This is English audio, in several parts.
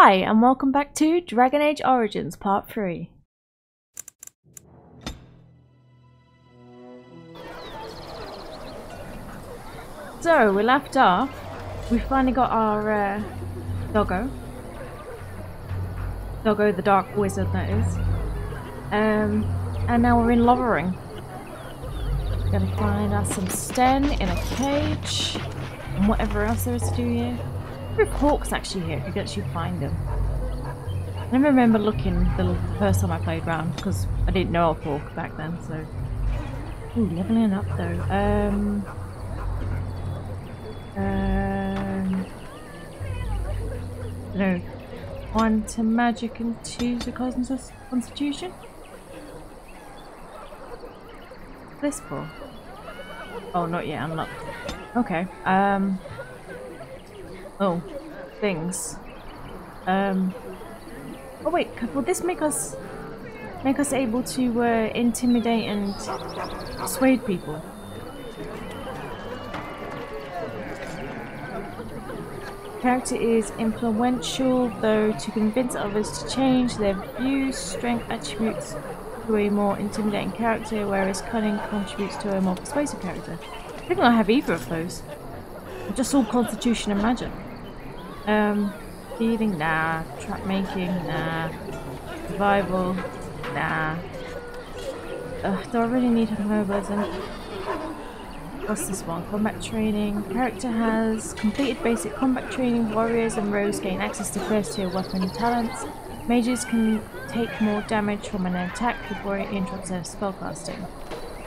Hi, and welcome back to Dragon Age Origins Part 3. So, we left off. We finally got our doggo. Doggo the Dark Wizard, that is. And now we're in Lovering. Gonna find us some Sten in a cage. And whatever else there is to do here. I wonder if Hawk's actually here, if you could actually find him. I never remember looking the first time I played round, because I didn't know of Hawk back then, so... Ooh, leveling up though. No. 1 to magic and 2 to constitution? This for? Oh, not yet, unlocked. Okay, oh, things. Oh wait, will this make us able to intimidate and persuade people? Character is influential, though, to convince others to change their views. Strength attributes to a more intimidating character, whereas cunning contributes to a more persuasive character. I think I have either of those. Just all constitution and magic. Healing, nah. Trap making, nah. Survival, nah. Do I really need herbalism? What's this one? Combat training. Character has completed basic combat training. Warriors and rogues gain access to first tier weapon talents. Mages can take more damage from an attack before it interrupts their spellcasting.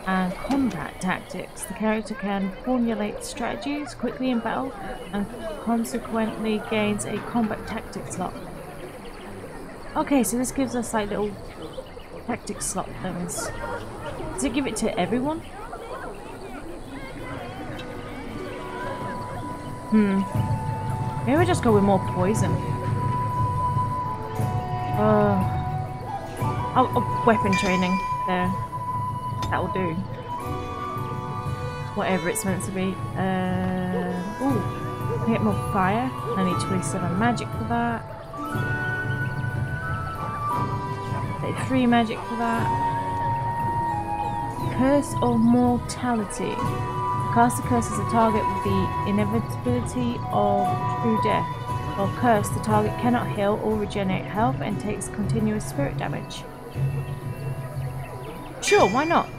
And combat tactics. The character can formulate strategies quickly in battle and consequently gains a combat tactics slot. Okay, so this gives us like little tactics slot things. Does it give it to everyone? Maybe we'll just go with more poison. Oh, weapon training. There. That'll do. Whatever it's meant to be. Ooh. I get more fire. I need 27 magic for that. 33 magic for that. Curse of Mortality. Cast a curse as a target with the inevitability of true death. While cursed, the target cannot heal or regenerate health and takes continuous spirit damage. Sure, why not?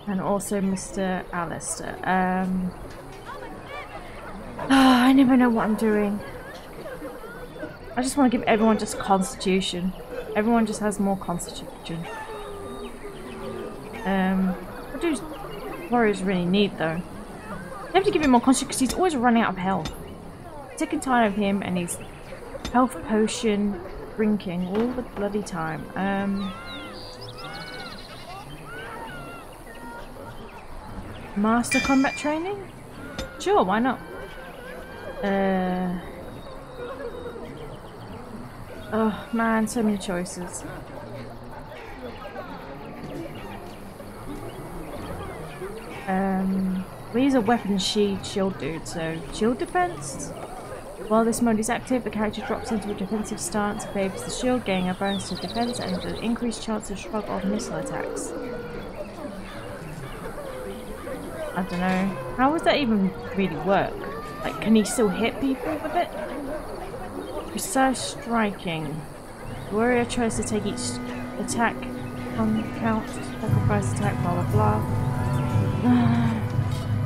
And also Mr. Alistair. I never know what I'm doing. I just want to give everyone just constitution. Everyone just has more constitution. What do warriors really need though? I have to give him more constitution because he's always running out of health. Sick and tired of him and his health potion drinking all the bloody time. Master combat training? Sure, why not? Oh man, so many choices. These are weapon shield dude, so shield defense. While this mode is active, the character drops into a defensive stance, favors the shield, gaining a bonus to defense and an increased chance to shrug off missile attacks. I don't know. How would that even really work? Like, can he still hit people with it? Precise striking. The warrior tries to take each attack on count, sacrifice attack, blah blah blah.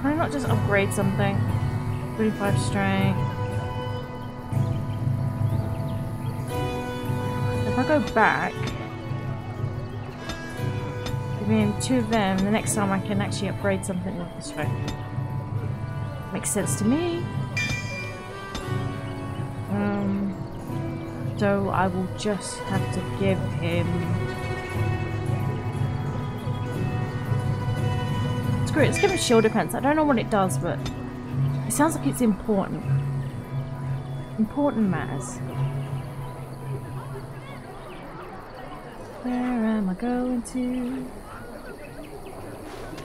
Can I not just upgrade something? 35 strength. If I go back, giving 2 of them, the next time I can actually upgrade something with the strength. Makes sense to me. So I will just have to give him... Screw it, let's give him shield defense. I don't know what it does, but it sounds like it's important. Important matters. Where am I going to?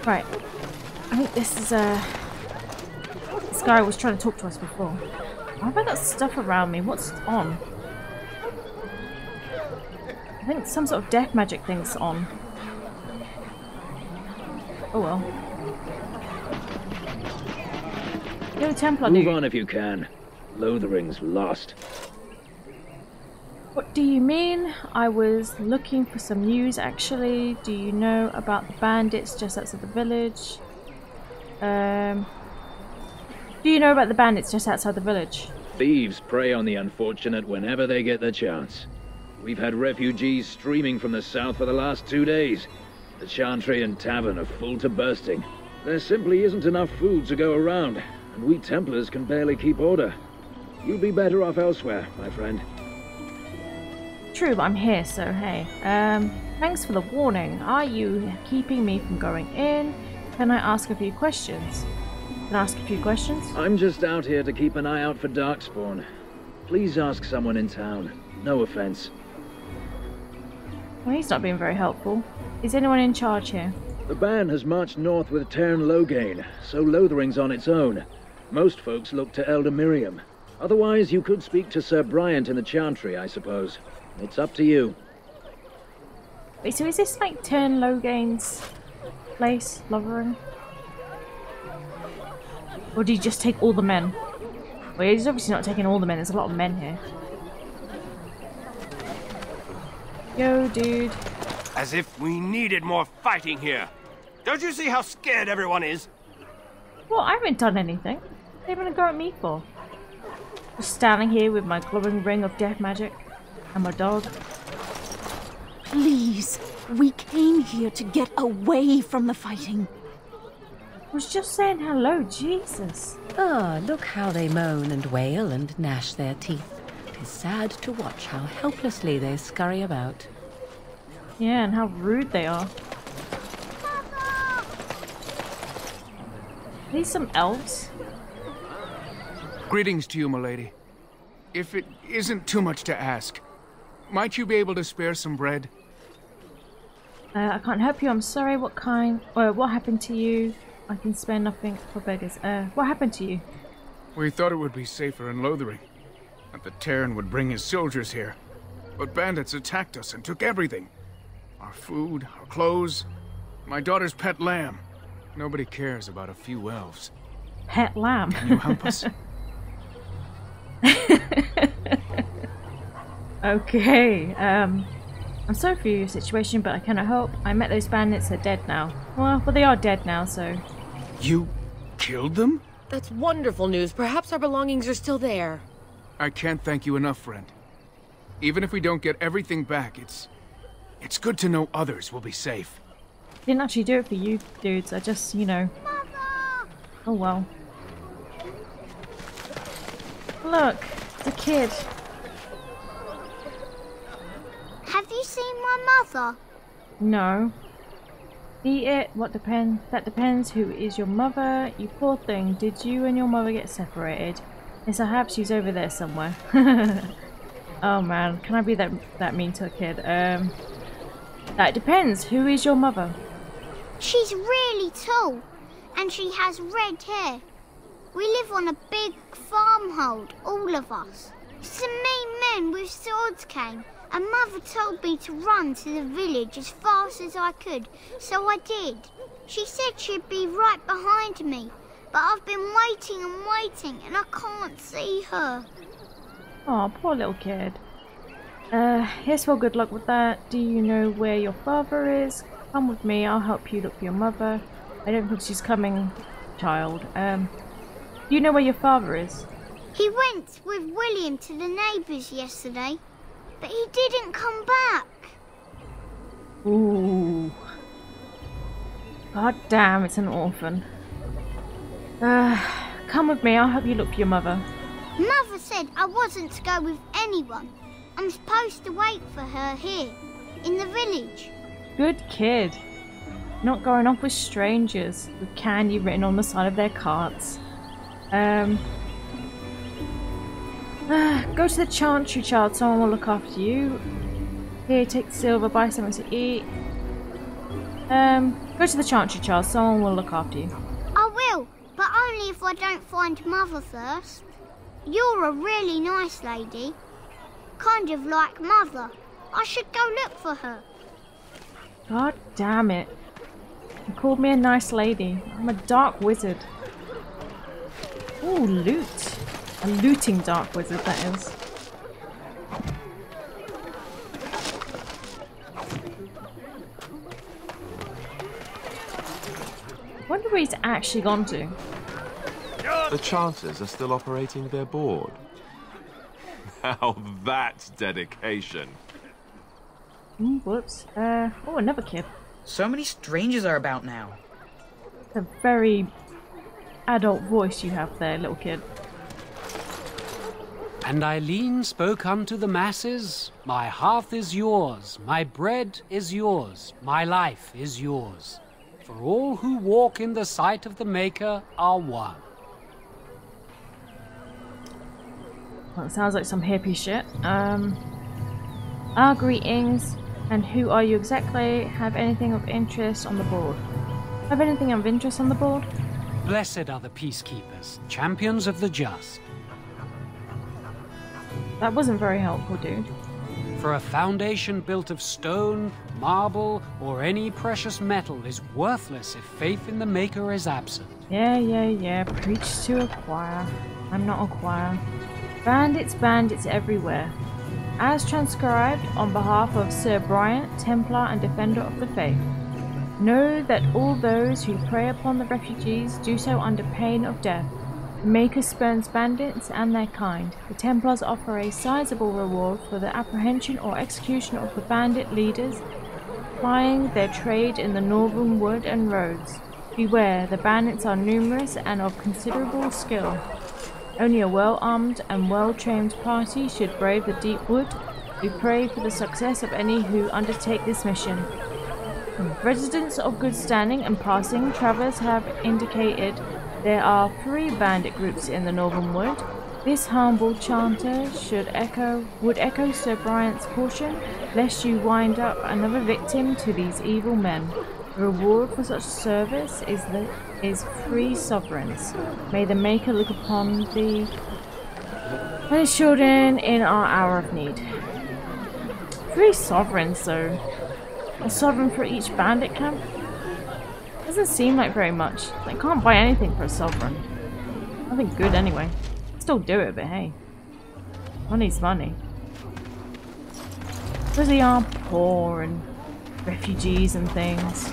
Right. I think this is guy was trying to talk to us before. Why have I got stuff around me? What's on? I think some sort of death magic thing's on. Oh well. You're a Templar, dude. Move on if you can. Lothering's lost. What do you mean? I was looking for some news actually. Do you know about the bandits just outside the village? Do you know about the bandits just outside the village? Thieves prey on the unfortunate whenever they get the chance. We've had refugees streaming from the south for the last 2 days. The Chantry and Tavern are full to bursting. There simply isn't enough food to go around, and we Templars can barely keep order. You'll be better off elsewhere, my friend. True, but I'm here, so hey. Thanks for the warning. Are you keeping me from going in? Can I ask a few questions? I'm just out here to keep an eye out for Darkspawn. Please ask someone in town. No offense. Well, he's not being very helpful. Is anyone in charge here? The band has marched north with Tern Loghain, so Lothering's on its own. Most folks look to Elder Miriam. Otherwise, you could speak to Sir Bryant in the Chantry, I suppose. It's up to you. Wait, so is this like Tern Loghain's place, Lothering? Or did he just take all the men? Well, he's obviously not taking all the men, there's a lot of men here. Yo, dude. As if we needed more fighting here. Don't you see how scared everyone is? Well, I haven't done anything. What are you gonna go at me for? Just standing here with my glowing ring of death magic and my dog. Please, we came here to get away from the fighting. I was just saying hello, Jesus. Ah, look how they moan and wail and gnash their teeth. 'Tis sad to watch how helplessly they scurry about. Yeah, and how rude they are. Are these some elves? Greetings to you, milady. If it isn't too much to ask, might you be able to spare some bread? I can't help you, I'm sorry. What kind? What happened to you? I can spare nothing for beggars. What happened to you? We thought it would be safer in Lothering, that the Terran would bring his soldiers here. But bandits attacked us and took everything. Our food, our clothes, my daughter's pet lamb. Nobody cares about a few elves. Pet lamb? Can you help us? Okay, I'm sorry for your situation, but I cannot help. I met those bandits, they're dead now. Well, they are dead now, so... You killed them? That's wonderful news. Perhaps our belongings are still there. I can't thank you enough, friend. Even if we don't get everything back, it's good to know others will be safe. Didn't actually do it for you dudes, I just, you know... Mother! Oh well. Look, the kid. Have you seen my mother? No. Eat it, that depends who is your mother. You poor thing, did you and your mother get separated? Yes, perhaps she's over there somewhere. Oh man, can I be that mean to a kid? That depends, who is your mother? She's really tall, and she has red hair. We live on a big farmhold, all of us. Some mean men with swords came, and Mother told me to run to the village as fast as I could, so I did. She said she'd be right behind me, but I've been waiting and waiting, and I can't see her. Oh, poor little kid. Yes, well, good luck with that. Do you know where your father is? Come with me, I'll help you look for your mother. I don't think she's coming, child. Do you know where your father is? He went with William to the neighbours yesterday, but he didn't come back. Ooh. God damn, it's an orphan. Come with me, I'll help you look for your mother. Mother said I wasn't to go with anyone. I'm supposed to wait for her here, in the village. Good kid. Not going off with strangers with candy written on the side of their carts. Go to the Chantry, child. Someone will look after you. Here, take the silver, buy something to eat. Go to the Chantry, child. Someone will look after you. I will, but I Only if I don't find Mother first. You're a really nice lady. Kind of like Mother. I should go look for her. God damn it. You called me a nice lady. I'm a dark wizard. Ooh, loot. A looting dark wizard, that is. I wonder where he's actually gone to. The Chanters are still operating their board. Now that's dedication. Whoops. Oh, another kid. So many strangers are about now. It's a very adult voice you have there, little kid. And Eileen spoke unto the masses, my hearth is yours, my bread is yours, my life is yours. For all who walk in the sight of the Maker are one. Well, it sounds like some hippie shit. Our greetings, and who are you exactly? Have anything of interest on the board? Have anything of interest on the board? Blessed are the peacekeepers, champions of the just. That wasn't very helpful, dude. For a foundation built of stone, marble, or any precious metal is worthless if faith in the Maker is absent. Yeah. Preach to a choir. I'm not a choir. Bandits everywhere. As transcribed on behalf of Sir Bryant, Templar and Defender of the Faith. Know that all those who prey upon the refugees do so under pain of death. The Maker spurns bandits and their kind. The Templars offer a sizable reward for the apprehension or execution of the bandit leaders plying their trade in the northern wood and roads. Beware, the bandits are numerous and of considerable skill. Only a well-armed and well-trained party should brave the deep wood. We pray for the success of any who undertake this mission. Residents of good standing and passing travelers have indicated there are 3 bandit groups in the Northern Wood. This humble chanter would echo Sir Bryant's caution, lest you wind up another victim to these evil men. The reward for such service is 3 sovereigns. May the Maker look upon thee and his children in our hour of need. 3 sovereigns, though. A sovereign for each bandit camp? Doesn't seem like very much. They can't buy anything for a sovereign. Nothing good anyway. Still do it, but hey. Money's money. Because they are poor and refugees and things.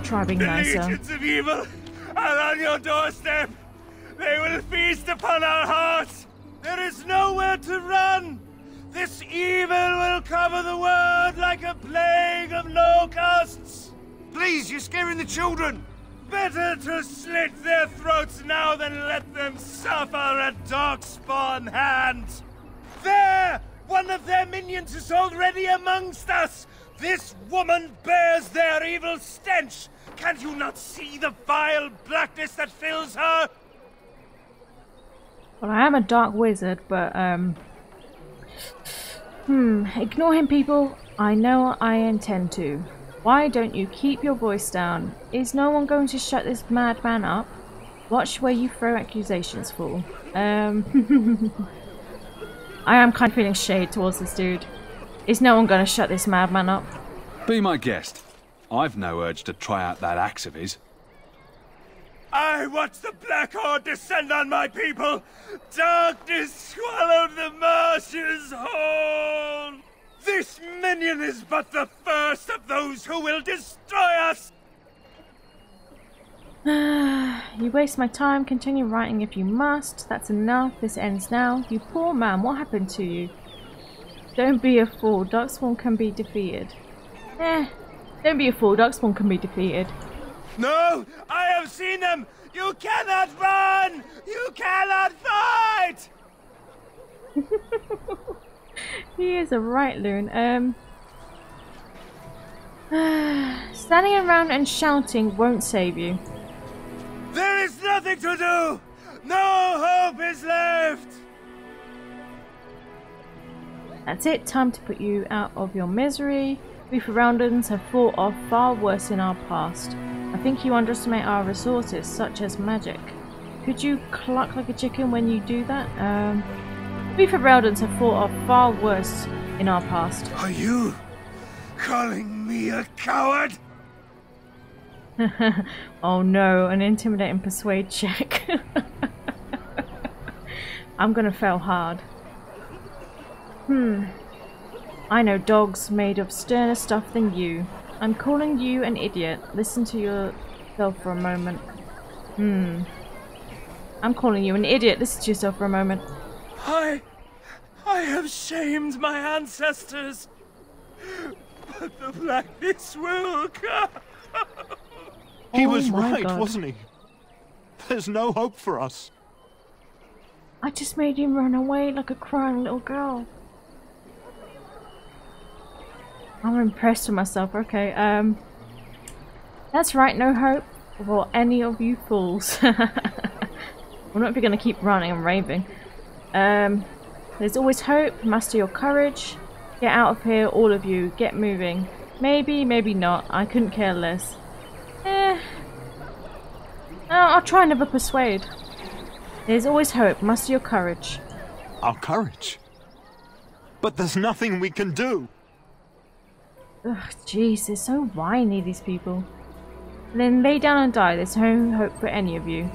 Try being nicer. The legions of evil are on your doorstep. They will feast upon our hearts. There is nowhere to run. This evil will cover the world like a plague of locusts. Please, you're scaring the children. Better to slit their throats now than let them suffer at Darkspawn hands. There! One of their minions is already amongst us! This woman bears their evil stench! Can't you not see the vile blackness that fills her? Well, I am a dark wizard, but, ignore him, people. I know I intend to. Why don't you keep your voice down? Is no one going to shut this madman up? Watch where you throw accusations, fool. I am kind of feeling shade towards this dude. Is no one going to shut this madman up? Be my guest. I've no urge to try out that axe of his. I watch the Black Horde descend on my people! Darkness swallowed the marshes whole! This minion is but the first of those who will destroy us! You waste my time. Continue writing if you must. That's enough. This ends now. You poor man, what happened to you? Don't be a fool. Darkspawn can be defeated. Don't be a fool. Darkspawn can be defeated. No! I have seen them! You cannot run! You cannot fight! He is a right loon. Standing around and shouting won't save you. There is nothing to do! No hope is left! That's it. Time to put you out of your misery. We Feraldans have fought off far worse in our past. I think you underestimate our resources, such as magic. Could you cluck like a chicken when you do that? We Ferelden's have fought off far worse in our past. Are you calling me a coward? Oh no, an intimidate and persuade check. I'm gonna fail hard. I know dogs made of sterner stuff than you. I'm calling you an idiot. Listen to yourself for a moment. I'm calling you an idiot. Listen to yourself for a moment. I have shamed my ancestors, but the blackness will come. He was right, wasn't he? There's no hope for us. I just made him run away like a crying little girl. I'm impressed with myself. Okay, that's right, no hope for any of you fools. I'm not going to keep running and raving. There's always hope. Master your courage. Get out of here, all of you. Get moving. Maybe, maybe not. I couldn't care less. I'll try and never persuade. There's always hope. Master your courage. Our courage? But there's nothing we can do. Ugh, jeez, they're so whiny, these people. Then lay down and die. There's no hope for any of you.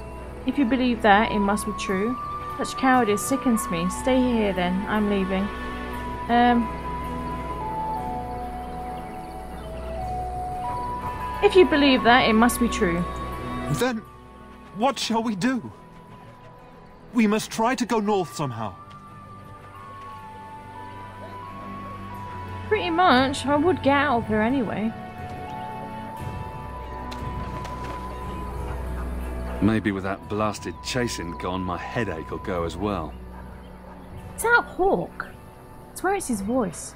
If you believe that, it must be true. Such cowardice sickens me. Stay here then. I'm leaving. If you believe that, it must be true. Then, what shall we do? We must try to go north somehow. Pretty much. I would get out of here anyway. Maybe with that blasted chasing gone, my headache will go as well. Is that Hawk? I swear it's his voice.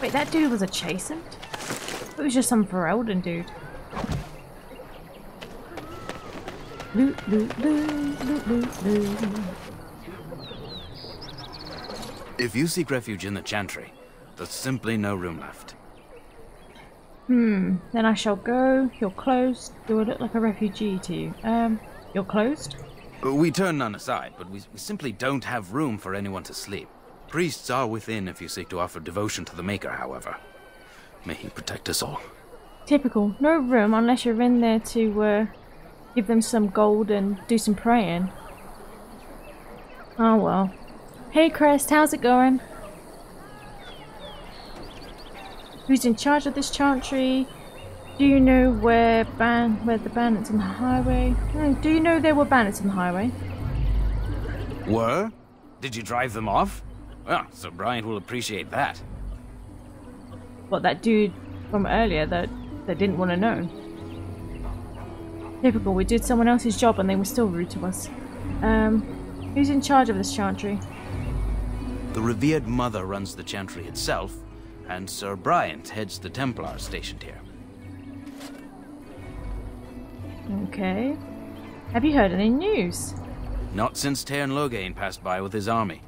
Wait, that dude was a chastened? It was just some Ferelden dude. Loot, loot, loot, loot, loot, loot. If you seek refuge in the Chantry, there's simply no room left. Then I shall go. You're closed. Do I look like a refugee to you? You're closed? We turn none aside, but we simply don't have room for anyone to sleep. Priests are within if you seek to offer devotion to the Maker, however. May he protect us all. Typical. No room unless you're in there to give them some gold and do some praying. Oh well. Hey Crest, how's it going? Who's in charge of this chantry? Do you know where the bandits on the highway? Do you know there were bandits on the highway? Were? Did you drive them off? Well, Sir Bryant will appreciate that. What, that dude from earlier that didn't want to know? Typical, we did someone else's job and they were still rude to us. Who's in charge of this chantry? The revered mother runs the chantry itself, and Sir Bryant heads the Templars stationed here. Okay. Have you heard any news? Not since Tairn Loghain passed by with his army.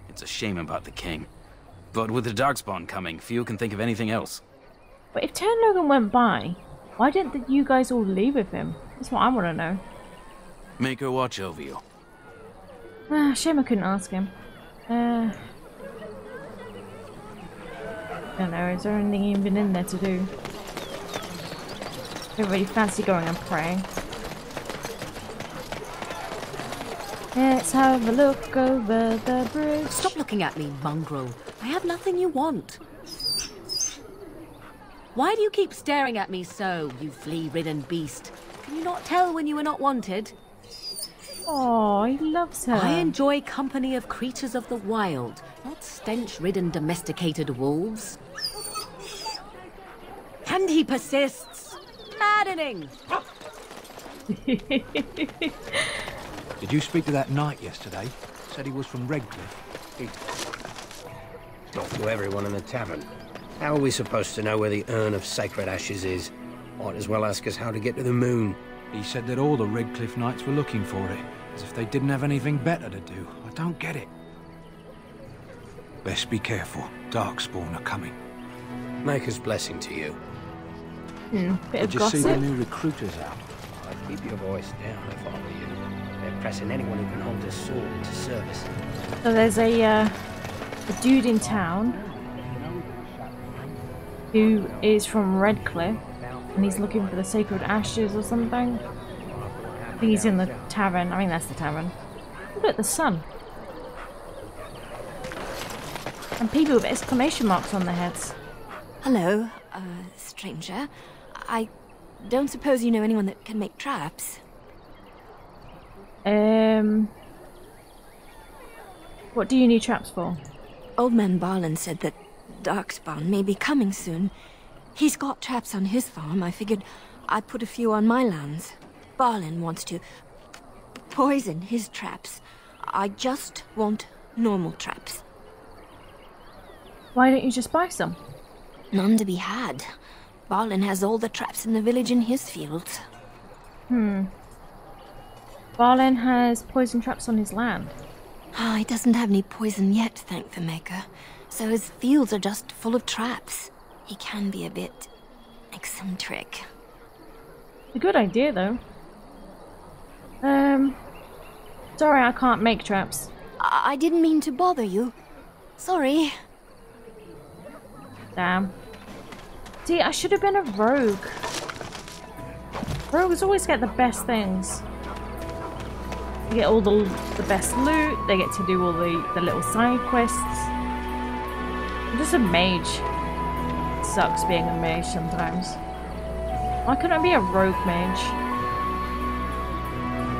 It's a shame about the king. But with the Darkspawn coming, few can think of anything else. But if Tairn Loghain went by, why didn't you guys all leave with him? That's what I want to know. Make her watch over you. Shame I couldn't ask him. I don't know, is there anything even in there to do? Don't really fancy going and praying. Let's have a look over the bridge. Stop looking at me, mongrel. I have nothing you want. Why do you keep staring at me so, you flea-ridden beast? Can you not tell when you are not wanted? Oh, he loves her. I enjoy company of creatures of the wild, not stench-ridden domesticated wolves. And he persists. Maddening! Did you speak to that knight yesterday? Said he was from Redcliffe. Not to everyone in the tavern. How are we supposed to know where the urn of sacred ashes is? Might as well ask us how to get to the moon. He said that all the Redcliffe knights were looking for it, as if they didn't have anything better to do. I don't get it. Best be careful. Darkspawn are coming. Maker's blessing to you. Bit of Did you see the gossip. new recruiters out? I'd keep your voice down if I were you. They're pressing anyone who can hold a sword into service. So there's a dude in town who is from Redcliffe, and he's looking for the sacred ashes or something. I think he's in the tavern. I mean, that's the tavern. Look at the sun. And people with exclamation marks on their heads. Hello, stranger. I don't suppose you know anyone that can make traps? What do you need traps for? Old man Barlin said that Darkspawn may be coming soon. He's got traps on his farm. I figured I'd put a few on my lands. Barlin wants to poison his traps. I just want normal traps. Why don't you just buy some? None to be had. Barlin has all the traps in the village in his fields. Barlin has poison traps on his land. He doesn't have any poison yet, thank the Maker. So his fields are just full of traps. He can be a bit eccentric. A good idea, though. Sorry, I can't make traps. I didn't mean to bother you. Sorry. Damn. See, I should have been a rogue. Rogues always get the best things. They get all the best loot, they get to do all the little side quests. I'm just a mage. It sucks being a mage sometimes. Why couldn't I be a rogue mage?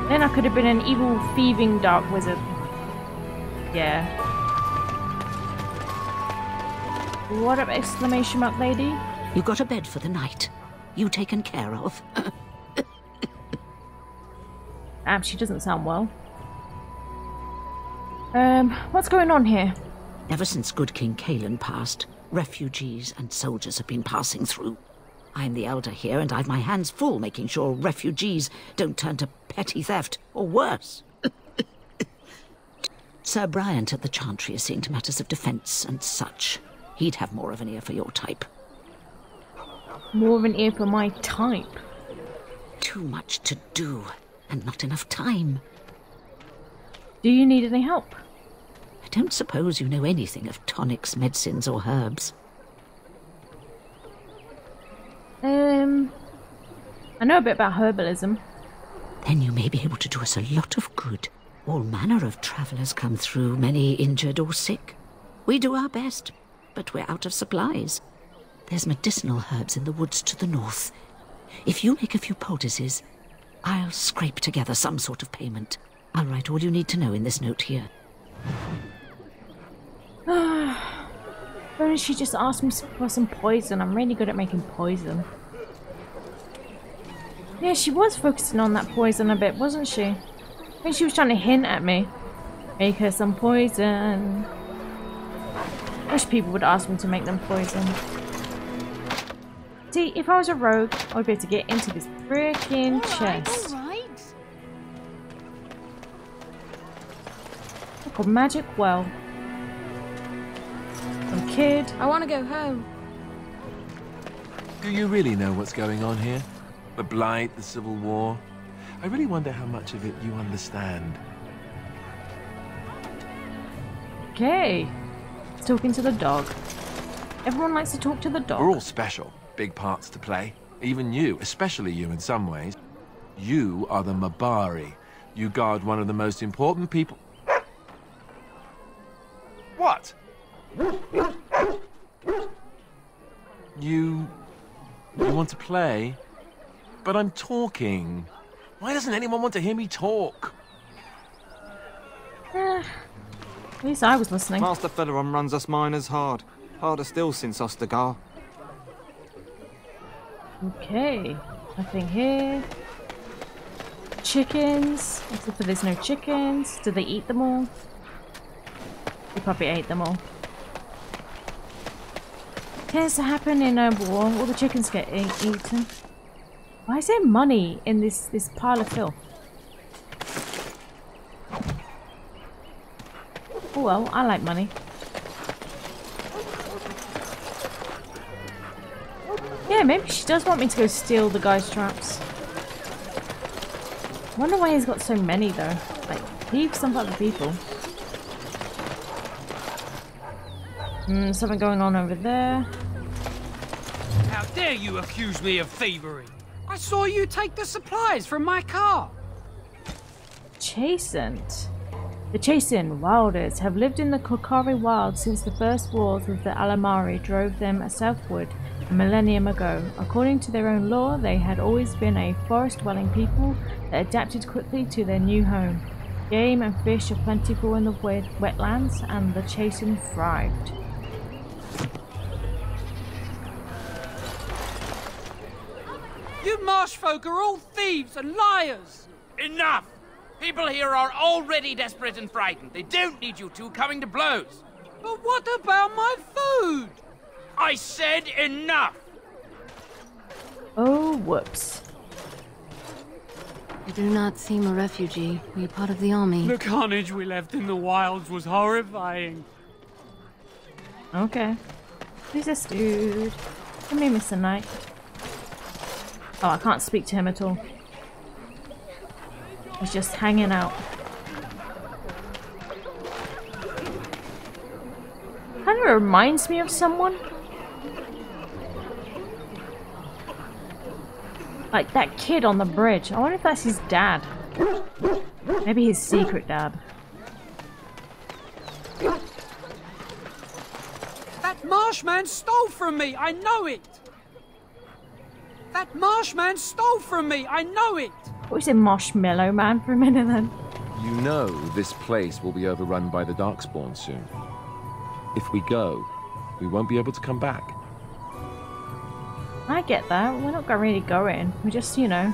Then I could have been an evil, thieving dark wizard. Yeah. What up, exclamation mark lady? You got a bed for the night. You taken care of. Damn, she doesn't sound well. What's going on here? Ever since good King Kalen passed, refugees and soldiers have been passing through. I'm the elder here, and I've my hands full making sure refugees don't turn to petty theft, or worse. Sir Bryant at the Chantry is seeing to matters of defence and such. He'd have more of an ear for your type. More of an ear for my type? Too much to do, and not enough time. Do you need any help? I don't suppose you know anything of tonics, medicines, or herbs. I know a bit about herbalism. Then you may be able to do us a lot of good. All manner of travellers come through, many injured or sick. We do our best, but we're out of supplies. There's medicinal herbs in the woods to the north. If you make a few poultices, I'll scrape together some sort of payment. I'll write all you need to know in this note here. Why don't she just ask me for some poison? I'm really good at making poison. Yeah, she was focusing on that poison a bit, wasn't she? I think she was trying to hint at me. Make her some poison. Wish people would ask me to make them poison. See, if I was a rogue, I would be able to get into this freaking chest. Look, a magic well. Some kid. I want to go home. Do you really know what's going on here? The Blight, the Civil War? I really wonder how much of it you understand. Okay. Talking to the dog. Everyone likes to talk to the dog. We're all special. Big parts to play. Even you, especially you in some ways. You are the Mabari. You guard one of the most important people... What? You want to play? But I'm talking. Why doesn't anyone want to hear me talk? At least I was listening. Master Federon runs us miners hard. Harder still since Ostagar. Okay. Nothing here. Chickens. Except for there's no chickens. Did they eat them all? They probably ate them all. Tends to happen in a war. All the chickens get eaten. Why is there money in this pile of filth? Oh well, I like money. Yeah, maybe she does want me to go steal the guy's traps. I wonder why he's got so many though. Like, leave some other people. Something going on over there. How dare you accuse me of thievery? I saw you take the supplies from my car. Chasant. The Chasant Wilders have lived in the Kokari Wilds since the first wars with the Alamari drove them southward a millennium ago. According to their own lore, they had always been a forest-dwelling people that adapted quickly to their new home. Game and fish are plentiful in the wetlands, and the Chasant thrived. You marsh folk are all thieves and liars! Enough! People here are already desperate and frightened. They don't need you two coming to blows. But what about my food? I said enough! Oh, whoops. You do not seem a refugee. Were you part of the army? The carnage we left in the wilds was horrifying. Okay. Who's this dude? Come here, Mr. Knight. Oh, I can't speak to him at all. He's just hanging out. Kind of reminds me of someone. Like that kid on the bridge. I wonder if that's his dad. Maybe his secret dad. That marshman stole from me! I know it! That marshman stole from me! I know it! What was it, Marshmallow Man, for a minute then? You know this place will be overrun by the Darkspawn soon. If we go, we won't be able to come back. I get that. We're not really going. We're just, you know,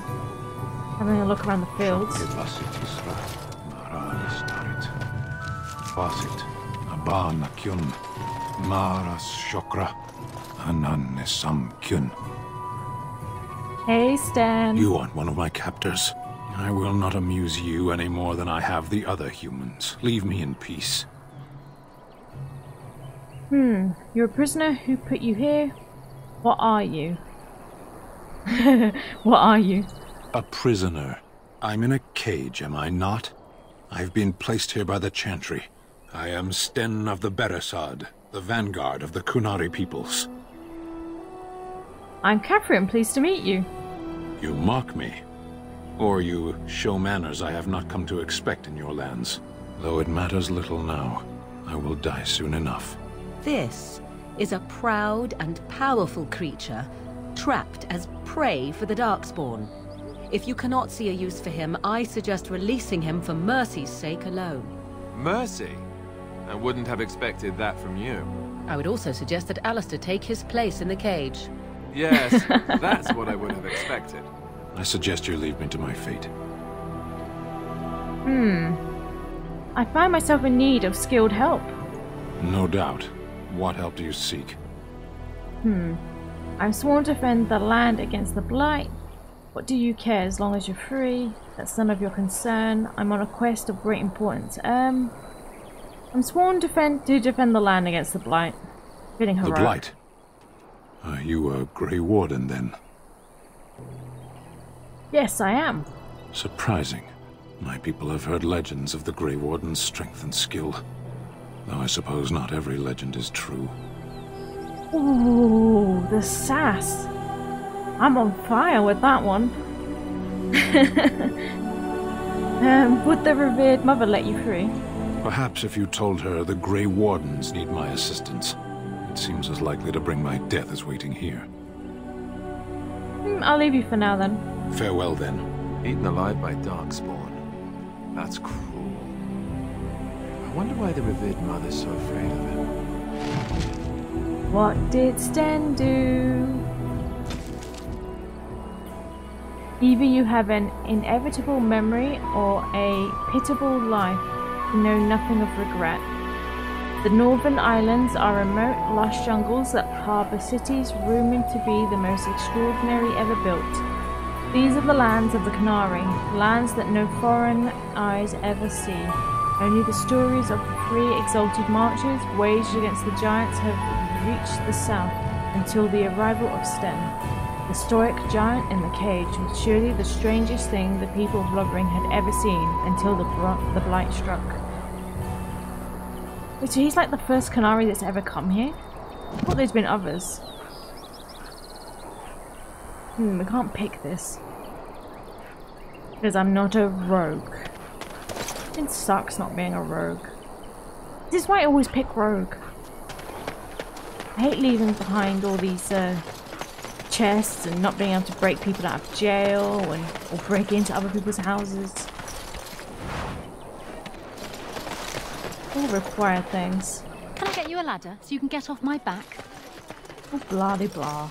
having a look around the fields. Hey, Sten. You aren't one of my captors. I will not amuse you any more than I have the other humans. Leave me in peace. You're a prisoner who put you here? What are you? What are you? A prisoner. I'm in a cage, am I not? I've been placed here by the Chantry. I am Sten of the Beresad, the vanguard of the Kunari peoples. I'm Catherine, pleased to meet you. You mock me. Or you show manners I have not come to expect in your lands. Though it matters little now. I will die soon enough. This is a proud and powerful creature, trapped as prey for the Darkspawn. If you cannot see a use for him, I suggest releasing him for mercy's sake alone. Mercy? I wouldn't have expected that from you. I would also suggest that Alistair take his place in the cage. Yes, that's what I would have expected. I suggest you leave me to my fate. I find myself in need of skilled help. No doubt. What help do you seek? I'm sworn to defend the land against the Blight. What do you care as long as you're free? That's none of your concern. I'm on a quest of great importance. I'm sworn to defend the land against the Blight. Feeling heroic. The Blight? Are you a Grey Warden, then? Yes, I am. Surprising. My people have heard legends of the Grey Warden's strength and skill. Though I suppose not every legend is true. Ooh, the sass. I'm on fire with that one. Would the revered mother let you free? Perhaps if you told her the Grey Wardens need my assistance. It seems as likely to bring my death as waiting here. I'll leave you for now then. Farewell then. Eaten alive by Darkspawn. That's cruel. I wonder why the revered mother's so afraid of him. What did Sten do? Either you have an inevitable memory or a pitiable life. You know nothing of regret. The northern islands are remote, lush jungles that harbour cities rumored to be the most extraordinary ever built. These are the lands of the Kunari, lands that no foreign eyes ever see. Only the stories of the 3 exalted marchers waged against the giants have reached the south. until the arrival of Sten. The stoic giant in the cage was surely the strangest thing the people of Lovering had ever seen until the blight struck. Wait, so he's like the first Qunari that's ever come here? I thought there's been others. We can't pick this. Because I'm not a rogue. It sucks not being a rogue. This is why I always pick rogue. I hate leaving behind all these chests and not being able to break people out of jail or break into other people's houses. All required things. Can I get you a ladder so you can get off my back? Oh, blah de blah.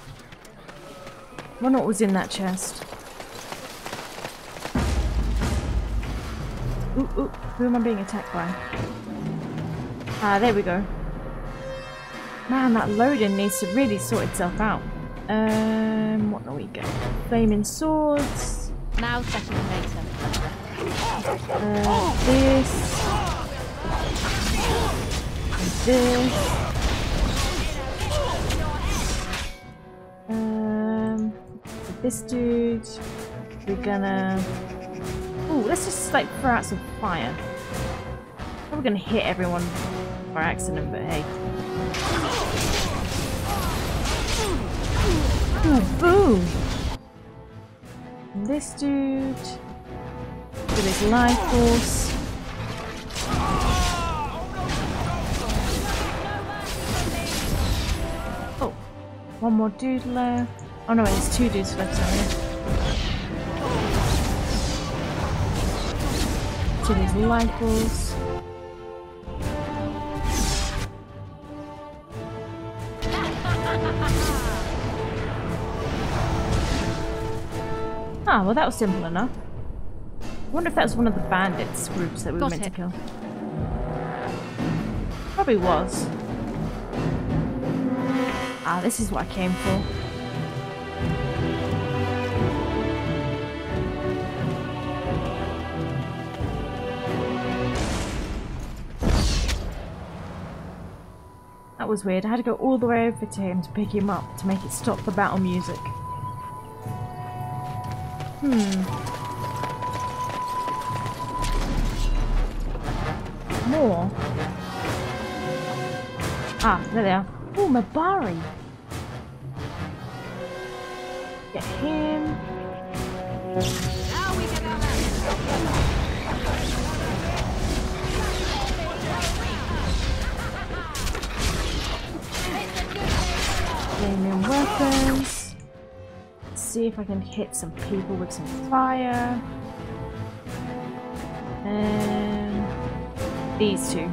I wonder what was in that chest. Ooh, ooh, who am I being attacked by? Ah, there we go. Man, that loading needs to really sort itself out. What do we get? Flaming swords. Now settle later. This. And this. With this dude, we're gonna. Ooh, let's just like throw out some fire. We're gonna hit everyone by accident, but hey. Ooh, boom! And this dude with his life force. Oh, one more dude left. Oh no, there's two dudes left over here. To his life force. Ah, well that was simple enough. I wonder if that was one of the bandits groups that we were meant to kill. Probably was. Ah, this is what I came for. That was weird. I had to go all the way over to him to pick him up to make it stop the battle music. More. Ah, there they are. Oh, Mabari. Get him. Now we get our Flaming weapons. See if I can hit some people with some fire. And these two.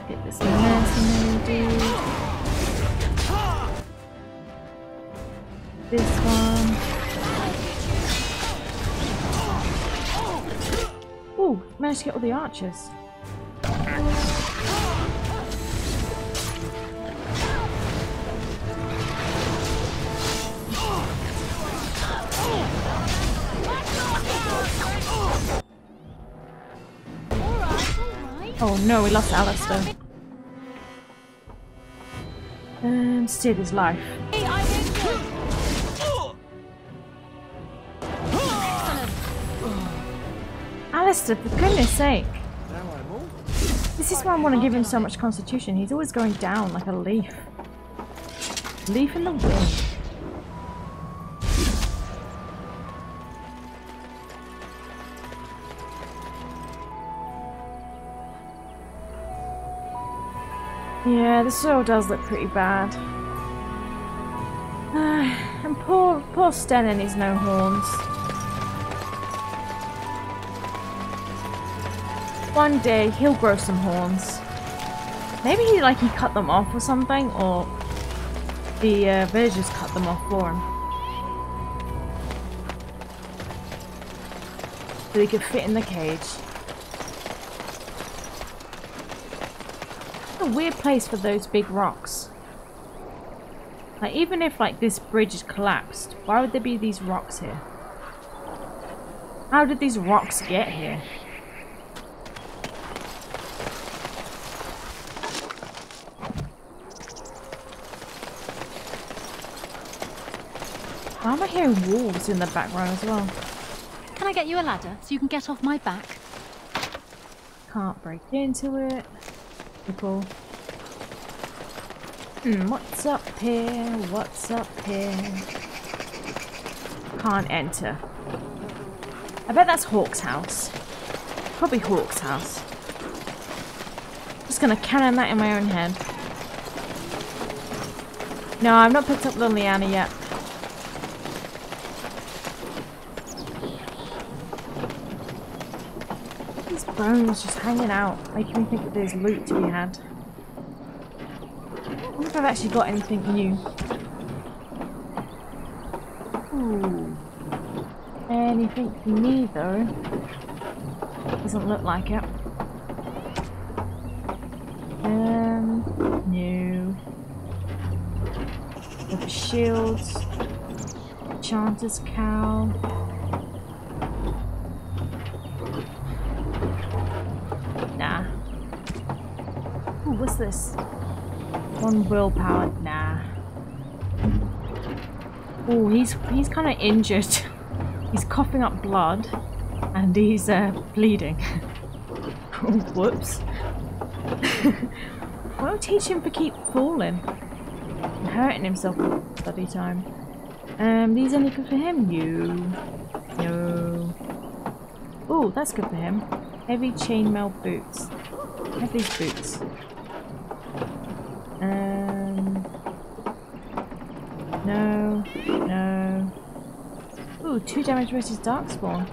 Get this mercenary dude. This one. Ooh, managed to get all the archers. Oh no, we lost Alistair. Saved his life. Alistair, for goodness sake. This is why I want to give him so much constitution. He's always going down like a leaf. Leaf in the wind. Yeah, the soil does look pretty bad. And poor Sten and his no horns. One day he'll grow some horns. Maybe he cut them off or something, or the villagers cut them off for him. So he could fit in the cage. A weird place for those big rocks. Like, even if this bridge is collapsed, why would there be these rocks here? How did these rocks get here? Why am I hearing wolves in the background as well? Can I get you a ladder so you can get off my back? Can't break into it. Cool. What's up here? What's up here? Can't enter. I bet that's Hawk's house. Probably Hawk's house. Just gonna canon that in my own head. No, I've not picked up Leliana yet. These bones just hanging out, making me think that there's loot to be had. I wonder if I've actually got anything new. Ooh. Anything for me though? Doesn't look like it. No. The shields. Enchanter's cow. Nah. Ooh, what's this? One willpower. Nah. Ooh, he's kind of injured. He's coughing up blood, and he's bleeding. Oh, whoops. Why don't teach him to keep falling and hurting himself all the bloody time? These any good for him? No. Oh, that's good for him. Heavy chainmail boots. Have these boots. No. Ooh, 2 damage versus Darkspawn.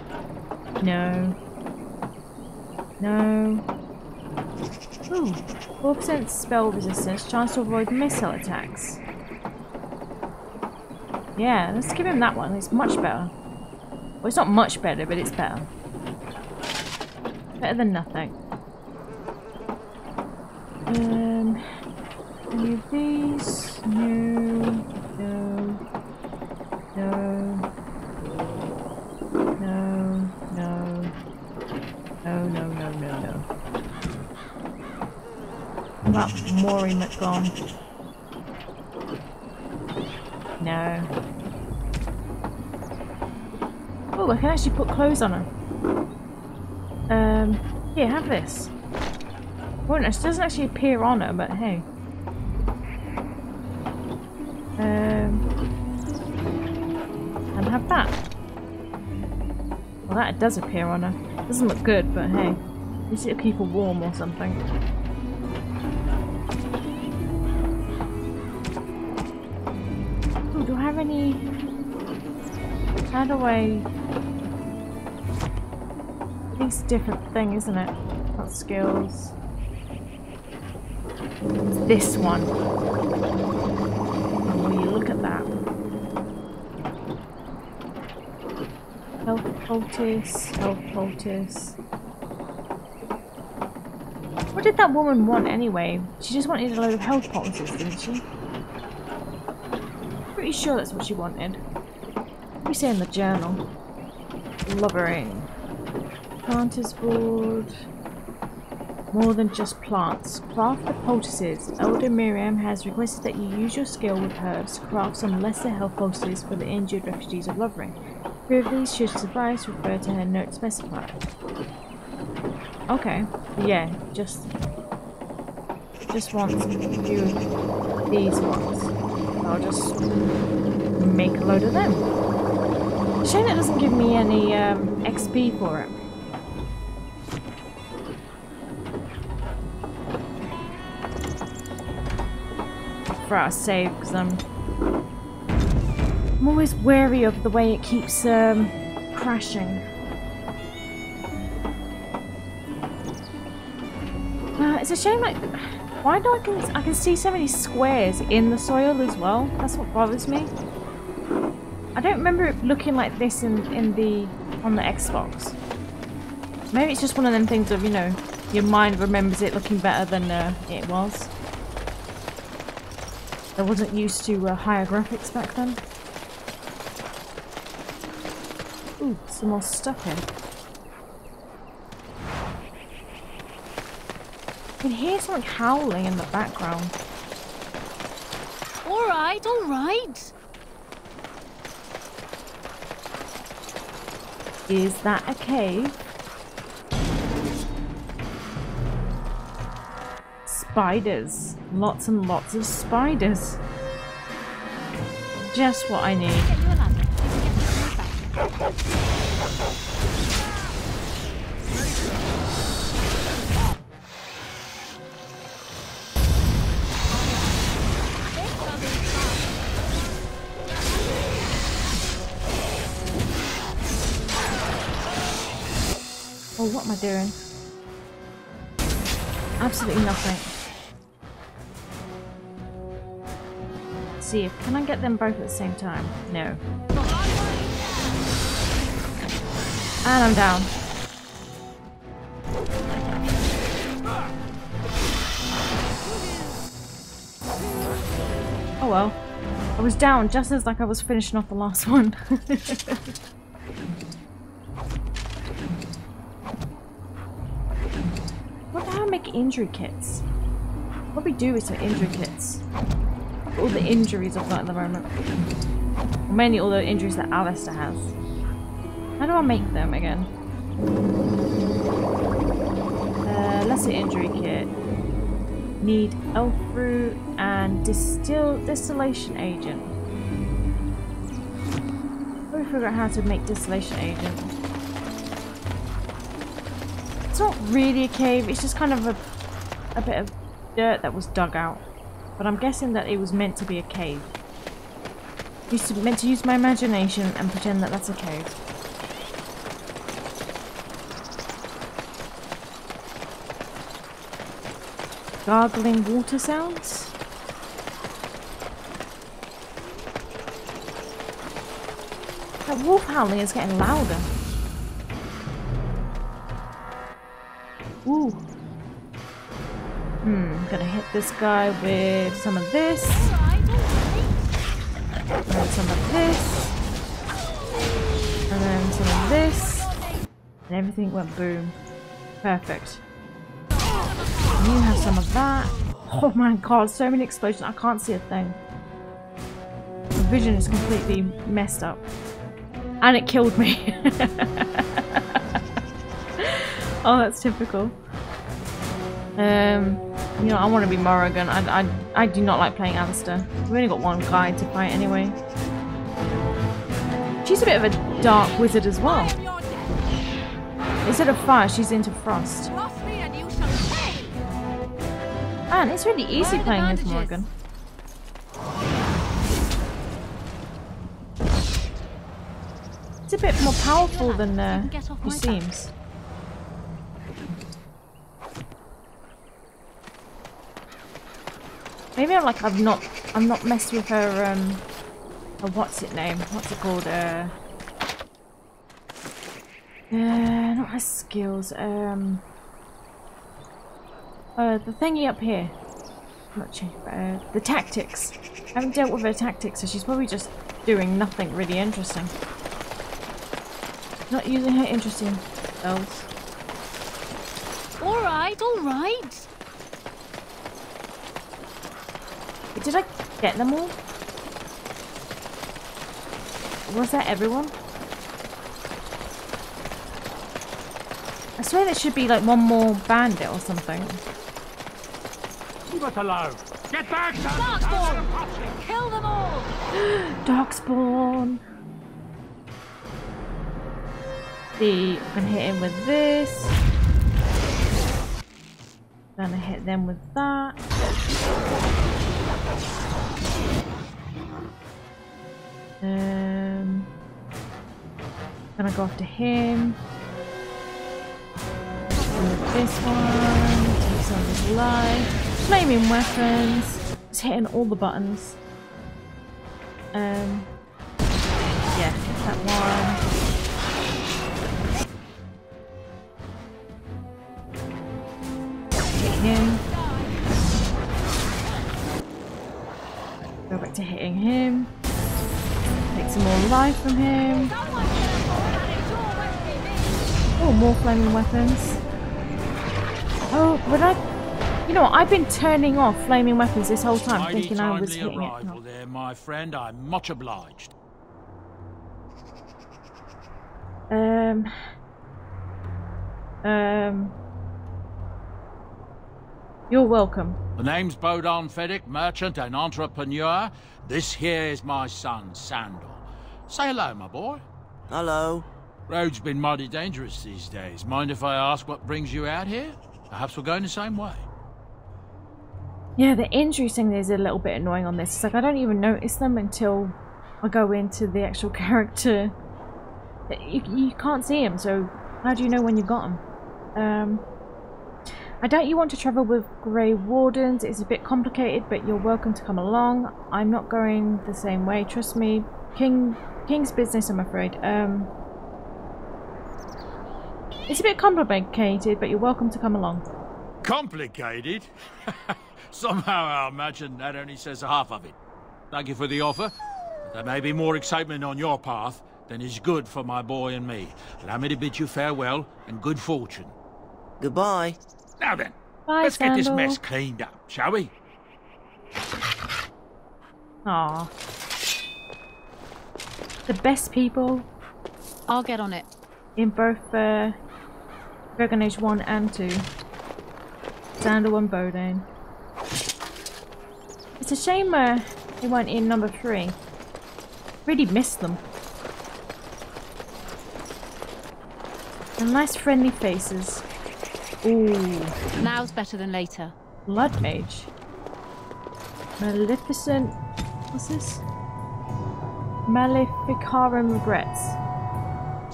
No. Ooh, 4% spell resistance, chance to avoid missile attacks. Yeah, let's give him that one. It's much better. Well, it's not much better, but it's better. Better than nothing. Any of these? No. What about Maury McGon? No. Oh, I can actually put clothes on her. Here, have this. Well, it doesn't actually appear on her, but hey. And have that. Well, that does appear on her. Doesn't look good, but hey. At least it'll keep her warm or something. Ooh, do I have any... How do I... I think it's a different thing, isn't it? Not skills. It's this one. Oh, will you look at that? Health poultice. What did that woman want anyway? She just wanted a load of health poultices, didn't she? Pretty sure that's what she wanted. What do we say in the journal? Lovering. Planter's board. More than just plants. Craft the poultices. Elder Miriam has requested that you use your skill with herbs to craft some lesser health poultices for the injured refugees of Lovering. 3 of these should suffice, refer to her note specified. Okay. Yeah, just want a few of these ones. I'll just make a load of them. Shame it doesn't give me any XP for it. For our save, because I'm always wary of the way it keeps crashing. It's a shame, like, why do I can see so many squares in the soil as well? That's what bothers me. I don't remember it looking like this on the Xbox. Maybe it's just one of them things of, you know, your mind remembers it looking better than it was. I wasn't used to higher graphics back then. Ooh, some more stuff here. I can hear something howling in the background. Alright. Is that a cave? Spiders. Lots and lots of spiders. Just what I need. Oh, what am I doing? Absolutely nothing. Let's see, can I get them both at the same time? No. And I'm down. Oh well. I was down just as like I was finishing off the last one. What the hell make injury kits? What we do is some injury kits. All the injuries I've got at the moment. Mainly all the injuries that Alistair has. How do I make them again? Lesser injury kit. Need elf fruit and distillation agent. Let me figure out how to make distillation agent. It's not really a cave, it's just kind of a bit of dirt that was dug out. But I'm guessing that it was meant to be a cave. Meant to use my imagination and pretend that that's a cave. Gargling water sounds? That wolf howling is getting louder. Ooh. Gonna hit this guy with some of this. And then some of this. And then some of this. And everything went boom. Perfect. You have some of that. Oh my god, so many explosions. I can't see a thing. The vision is completely messed up. And it killed me. Oh, that's typical. You know, I want to be Morrigan. I do not like playing Alistair. We've only got one guy to fight anyway. She's a bit of a dark wizard as well. Instead of fire, she's into frost. Man, it's really easy playing as Morrigan. It's a bit more powerful than she seems. Maybe I'm not messed with her what's it name? What's it called? Not her skills. The thingy up here. The tactics. I haven't dealt with her tactics, so she's probably just doing nothing really interesting. Not using her interesting spells. Alright, alright. Did I get them all? Was that everyone? I swear there should be like one more bandit or something. Leave us alone. Get back! Darkspawn! Kill them all! Darkspawn! See, I can hit him with this. Gonna hit them with that. Gonna go after him. With this one, take some of his life. Flaming weapons. Just hitting all the buttons. Yeah, that one. Hit him. Go back to hitting him. Take some more life from him. Oh, more flaming weapons. Oh, would I? You know what? I've been turning off flaming weapons this whole time, thinking I was hitting it. No. There, my friend. I'm much obliged. You're welcome. The name's Bodan Fedek, merchant and entrepreneur. This here is my son, Sandor. Say hello, my boy. Hello. Road's been mighty dangerous these days. Mind if I ask what brings you out here? Perhaps we're going the same way. Yeah, the injuries thing is a little bit annoying on this. It's like I don't even notice them until I go into the actual character. You can't see him, so how do you know when you got him? I doubt you want to travel with Grey Wardens. It's a bit complicated, but you're welcome to come along. I'm not going the same way, trust me. King's business, I'm afraid. It's a bit complicated, but you're welcome to come along. Complicated? Somehow I imagine that only says half of it. Thank you for the offer. There may be more excitement on your path than is good for my boy and me. Allow me to bid you farewell and good fortune. Goodbye. Now then, bye, let's get this Sandor. mess cleaned up, shall we? Aww. The best people. I'll get on it. In both Dragon Age 1 and 2. Sandor and Bodan. It's a shame they weren't in number 3. Really missed them. And nice friendly faces. Ooh. Now's better than later. Blood Mage. Maleficent. What's this? Maleficarum Regrets.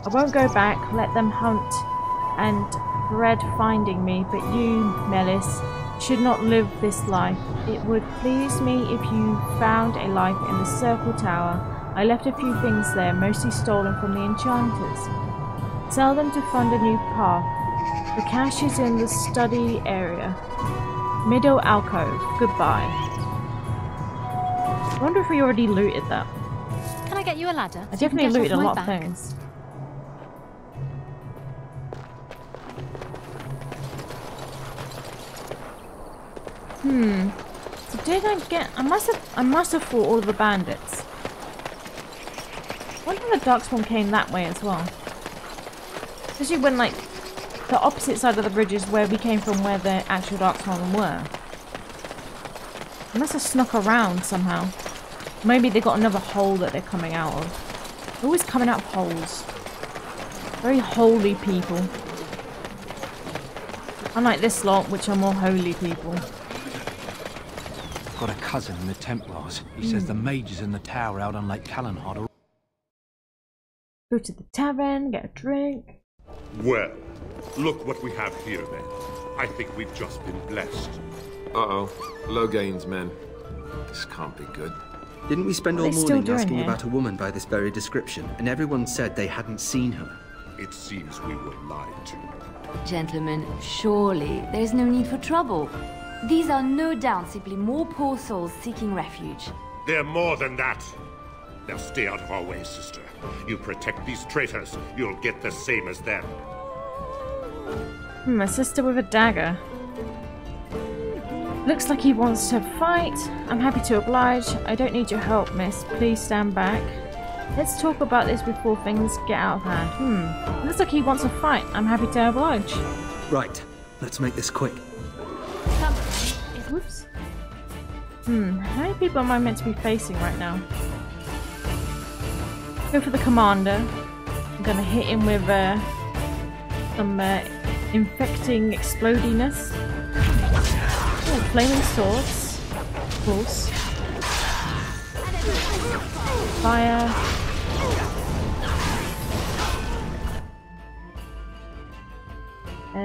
I won't go back, let them hunt and dread finding me, but you, Melis, should not live this life. It would please me if you found a life in the Circle Tower. I left a few things there, mostly stolen from the enchanters. Sell them to fund a new path. The cache is in the study area. Middle alcove. Goodbye. I wonder if we already looted that. Can I get you a ladder? I so you can definitely get looted a off my lot back? of things. So did I get? I must have fought all of the bandits. I wonder if the Darkspawn came that way as well. Especially when like the opposite side of the bridge is where we came from, where the actual Darkspawn were. They must have snuck around somehow. Maybe they got another hole that they're coming out of. They're always coming out of holes. Very holy people. Unlike this lot, which are more holy people. Got a cousin in the Templars. He says the mages in the tower out on Lake Callanhod are... Go to the tavern, get a drink. Well, look what we have here then. I think we've just been blessed. Uh-oh. Logain's men. This can't be good. Didn't we spend What all are they still morning doing asking here? about a woman by this very description, and everyone said they hadn't seen her? It seems we were lied to. Gentlemen, surely there's no need for trouble. These are no doubt simply more poor souls seeking refuge. They're more than that. Now stay out of our way, sister. You protect these traitors, you'll get the same as them. A sister with a dagger. Looks like he wants to fight. I'm happy to oblige. I don't need your help, miss. Please stand back. Let's talk about this before things get out of hand. Looks like he wants a fight. I'm happy to oblige. Right, let's make this quick. Whoops. How many people am I meant to be facing right now? Go for the commander. I'm gonna hit him with some infecting explodiness. Oh, flaming swords. Of course. Fire. I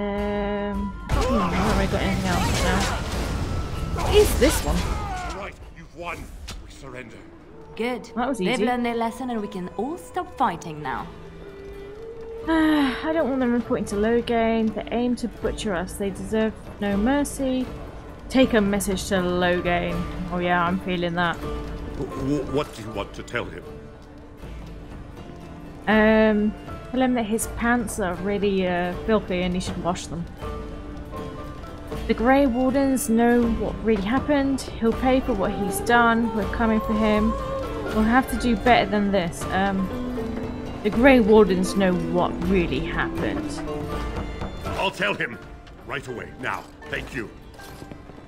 haven't really got anything else right now. What is this one? All right, you've won. We surrender. Good. That was They've easy. learned their lesson and we can all stop fighting now. I don't want them reporting to Logain. They aim to butcher us. They deserve no mercy. Take a message to Logain. Oh yeah, I'm feeling that. What do you want to tell him? Tell him that his pants are really filthy and he should wash them. The Grey Wardens know what really happened. He'll pay for what he's done. We're coming for him. We'll have to do better than this. The Grey Wardens know what really happened. I'll tell him. Right away, now. Thank you.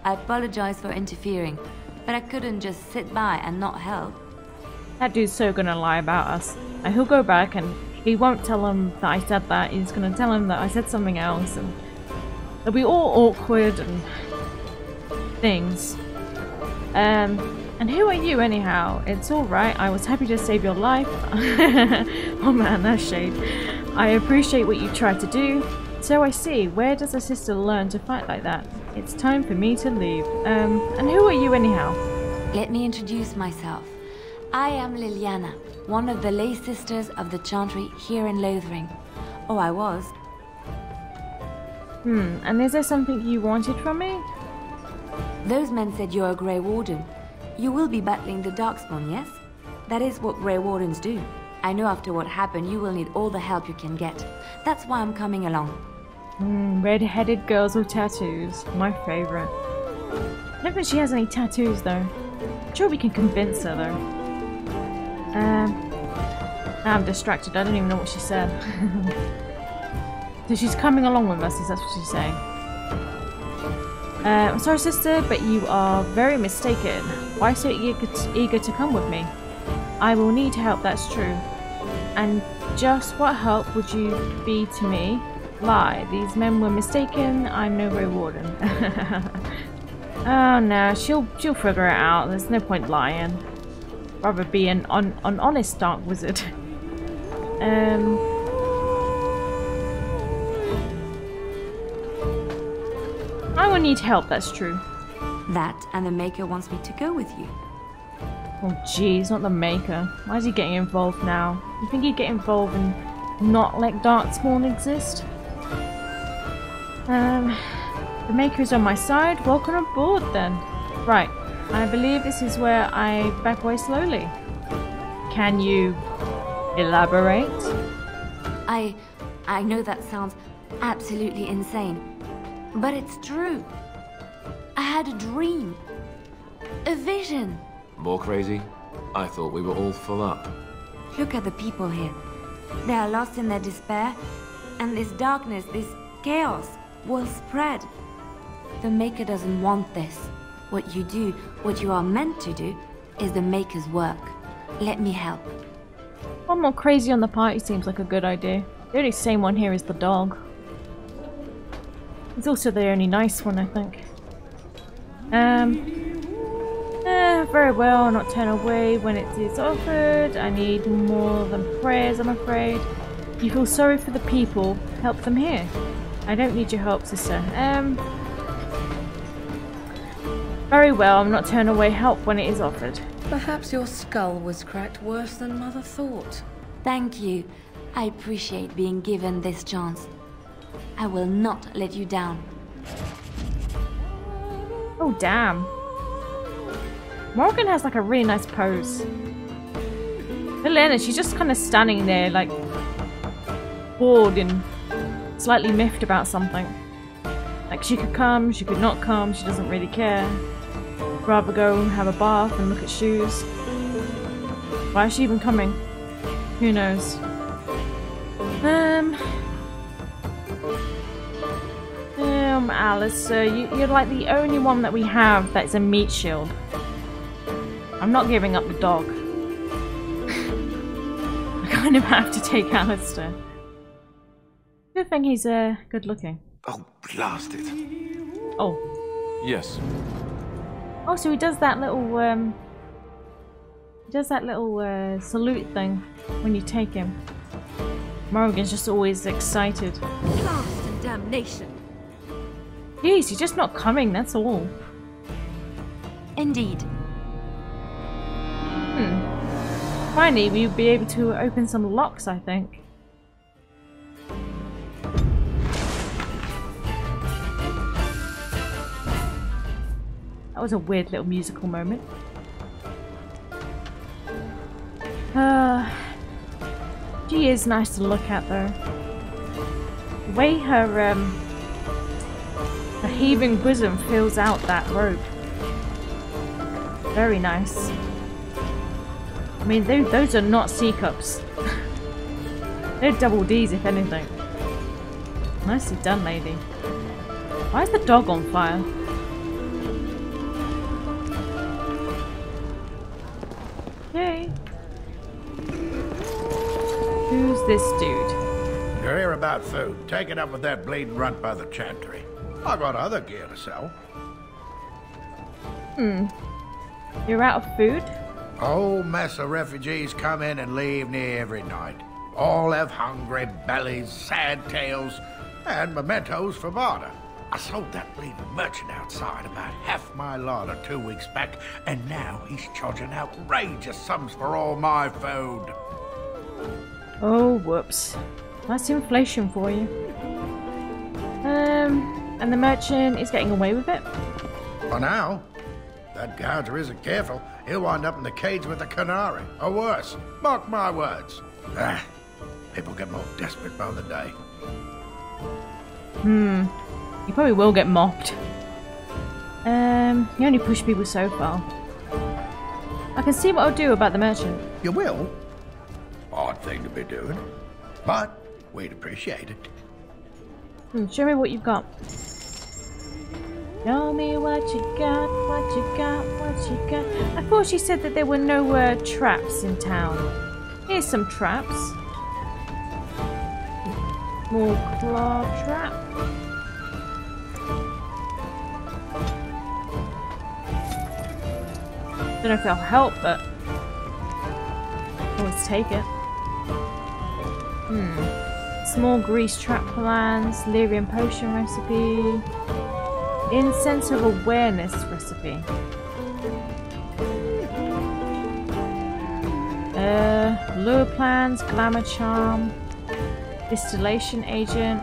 I apologize for interfering, but I couldn't just sit by and not help. That dude's so gonna lie about us. And he'll go back and he won't tell him that I said that. He's gonna tell him that I said something else, and it'll be all awkward and things. And who are you anyhow? It's alright, I was happy to save your life. Oh man, that's shade. I appreciate what you tried to do. So I see, where does a sister learn to fight like that? It's time for me to leave. And who are you anyhow? Let me introduce myself. I am Leliana, one of the lay sisters of the Chantry here in Lothering. Oh, I was. And is there something you wanted from me? Those men said you're a Grey Warden. You will be battling the Darkspawn, yes? That is what Grey Wardens do. I know after what happened, you will need all the help you can get. That's why I'm coming along. Red-headed girls with tattoos. My favourite. I don't think she has any tattoos, though. I'm sure we can convince her, though. Now I'm distracted. I don't even know what she said. So she's coming along with us, is that what she's saying? I'm sorry, sister, but you are very mistaken. Why so eager to come with me? I will need help, that's true. And just what help would you be to me? Lie. These men were mistaken. I'm no Grey Warden. Oh no, she'll figure it out. There's no point lying. Rather be an honest dark wizard. I will need help, that's true. That and the Maker wants me to go with you. Oh jeez, not the Maker. Why is he getting involved now? You think he'd get involved and not let Darkspawn exist? The Maker is on my side. Welcome aboard then. Right, I believe this is where I back away slowly. Can you elaborate? I know that sounds absolutely insane, but it's true. I had a dream. A vision. More crazy? I thought we were all full up. Look at the people here. They are lost in their despair, and this darkness, this chaos, will spread. The Maker doesn't want this. What you do, what you are meant to do, is the Maker's work. Let me help. One more crazy on the party seems like a good idea. The only sane one here is the dog. He's also the only nice one, I think. Very well, not turn away when it is offered. I need more than prayers, I'm afraid. You feel sorry for the people, help them here. I don't need your help, sister. Very well, I'm not turn away help when it is offered. Perhaps your skull was cracked worse than Mother thought. Thank you. I appreciate being given this chance. I will not let you down. Oh, damn. Morgan has like a really nice pose. Leliana, she's just kind of standing there like bored and slightly miffed about something. Like she could come, she could not come, she doesn't really care. Rather go and have a bath and look at shoes. Why is she even coming? Who knows? Alice, you're like the only one that we have that's a meat shield. I'm not giving up the dog. I kind of have to take Alistair. Good thing he's good looking. Oh, blast it. Oh. Yes. Oh, so he does that little salute thing when you take him. Morrigan's just always excited. Blast and damnation. Jeez, he's just not coming, that's all. Indeed. Finally, we'll be able to open some locks, I think. That was a weird little musical moment. She is nice to look at, though. The way her heaving bosom fills out that robe. Very nice. I mean, those are not C cups. They're double D's if anything. Nicely done, lady. Why is the dog on fire? Okay. Who's this dude? You're here about food. Take it up with that bleeding runt by the chantry. I got other gear to sell. You're out of food? Whole mess of refugees come in and leave near every night. All have hungry bellies, sad tales, and mementos for barter. I sold that bleeding merchant outside about half my larder 2 weeks back, and now he's charging outrageous sums for all my food. Oh, whoops. That's inflation for you. And the merchant is getting away with it? For now. That gouger isn't careful, he'll wind up in the cage with the canary, or worse. Mark my words. People get more desperate by the day. You probably will get mocked. You only push people so far. I can see what I'll do about the merchant. You will? Odd thing to be doing. But we'd appreciate it. Show me what you've got. Show me what you got, what you got, what you got. I thought she said that there were no traps in town. Here's some traps. More claw trap. Don't know if it'll help, but always take it. Small grease trap plans, lyrium potion recipe, incense of awareness recipe. Lure plans, glamour charm, distillation agent.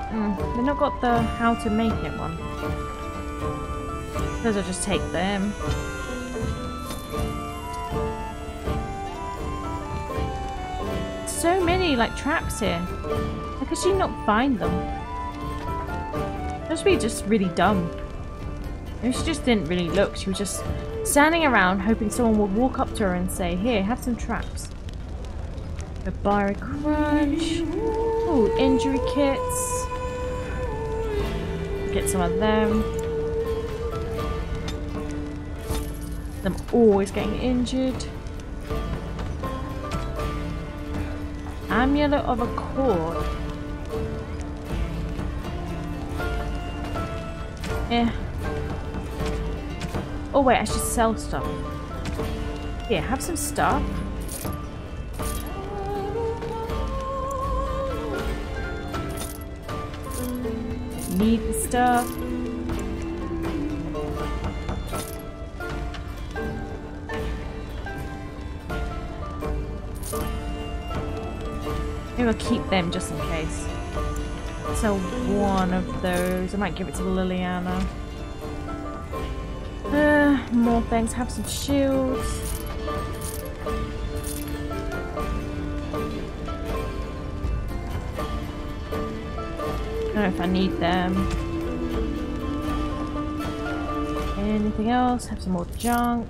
They've not got the how to make it one. Suppose I'll just take them. So many like traps here. How could she not find them? Must be just really dumb. Maybe she just didn't really look. She was just standing around hoping someone would walk up to her and say, "Here, have some traps." A Barry Crunch. Ooh, injury kits. Get some of them. I'm always getting injured. Amulet of Accord. Oh wait, I should sell stuff. Here, have some stuff. Need the stuff. Maybe I'll keep them just in case. Sell one of those. I might give it to Leliana. More things. Have some shields. I don't know if I need them. Anything else? Have some more junk.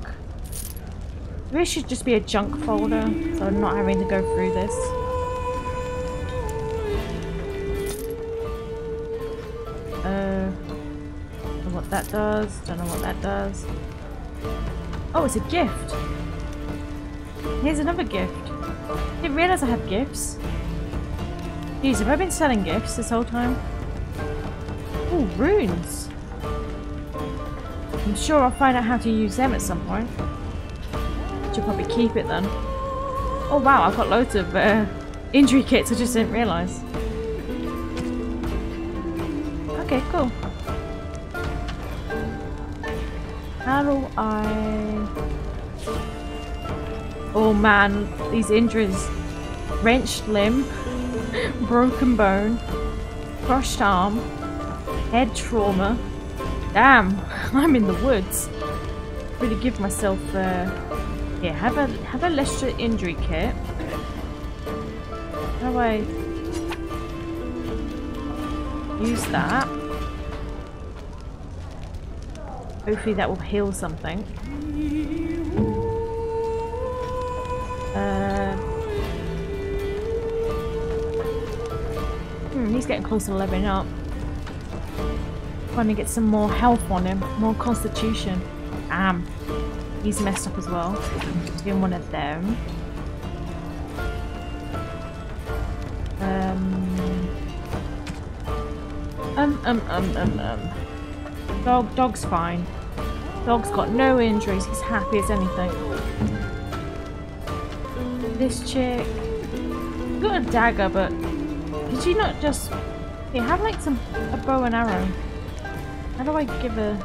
Maybe it should just be a junk folder, so I'm not having to go through this. Don't know what that does. Don't know what that does. Oh, it's a gift. Here's another gift. Didn't realise I had gifts. Jeez, have I been selling gifts this whole time? Ooh, runes. I'm sure I'll find out how to use them at some point. Should probably keep it then. Oh wow, I've got loads of injury kits I just didn't realise. Okay, cool. How do I... Oh man, these injuries. Wrenched limb, broken bone, crushed arm, head trauma. Damn, I'm in the woods. Really give myself here, have a lesser injury kit. How do I use that? Hopefully that will heal something. he's getting close to leveling up. Trying to get some more health on him, more constitution. He's messed up as well. Doing one of them. Dog's fine. Dog's got no injuries. He's happy as anything. This chick got a dagger, but did she not just? Yeah, have like a bow and arrow. How do I give a?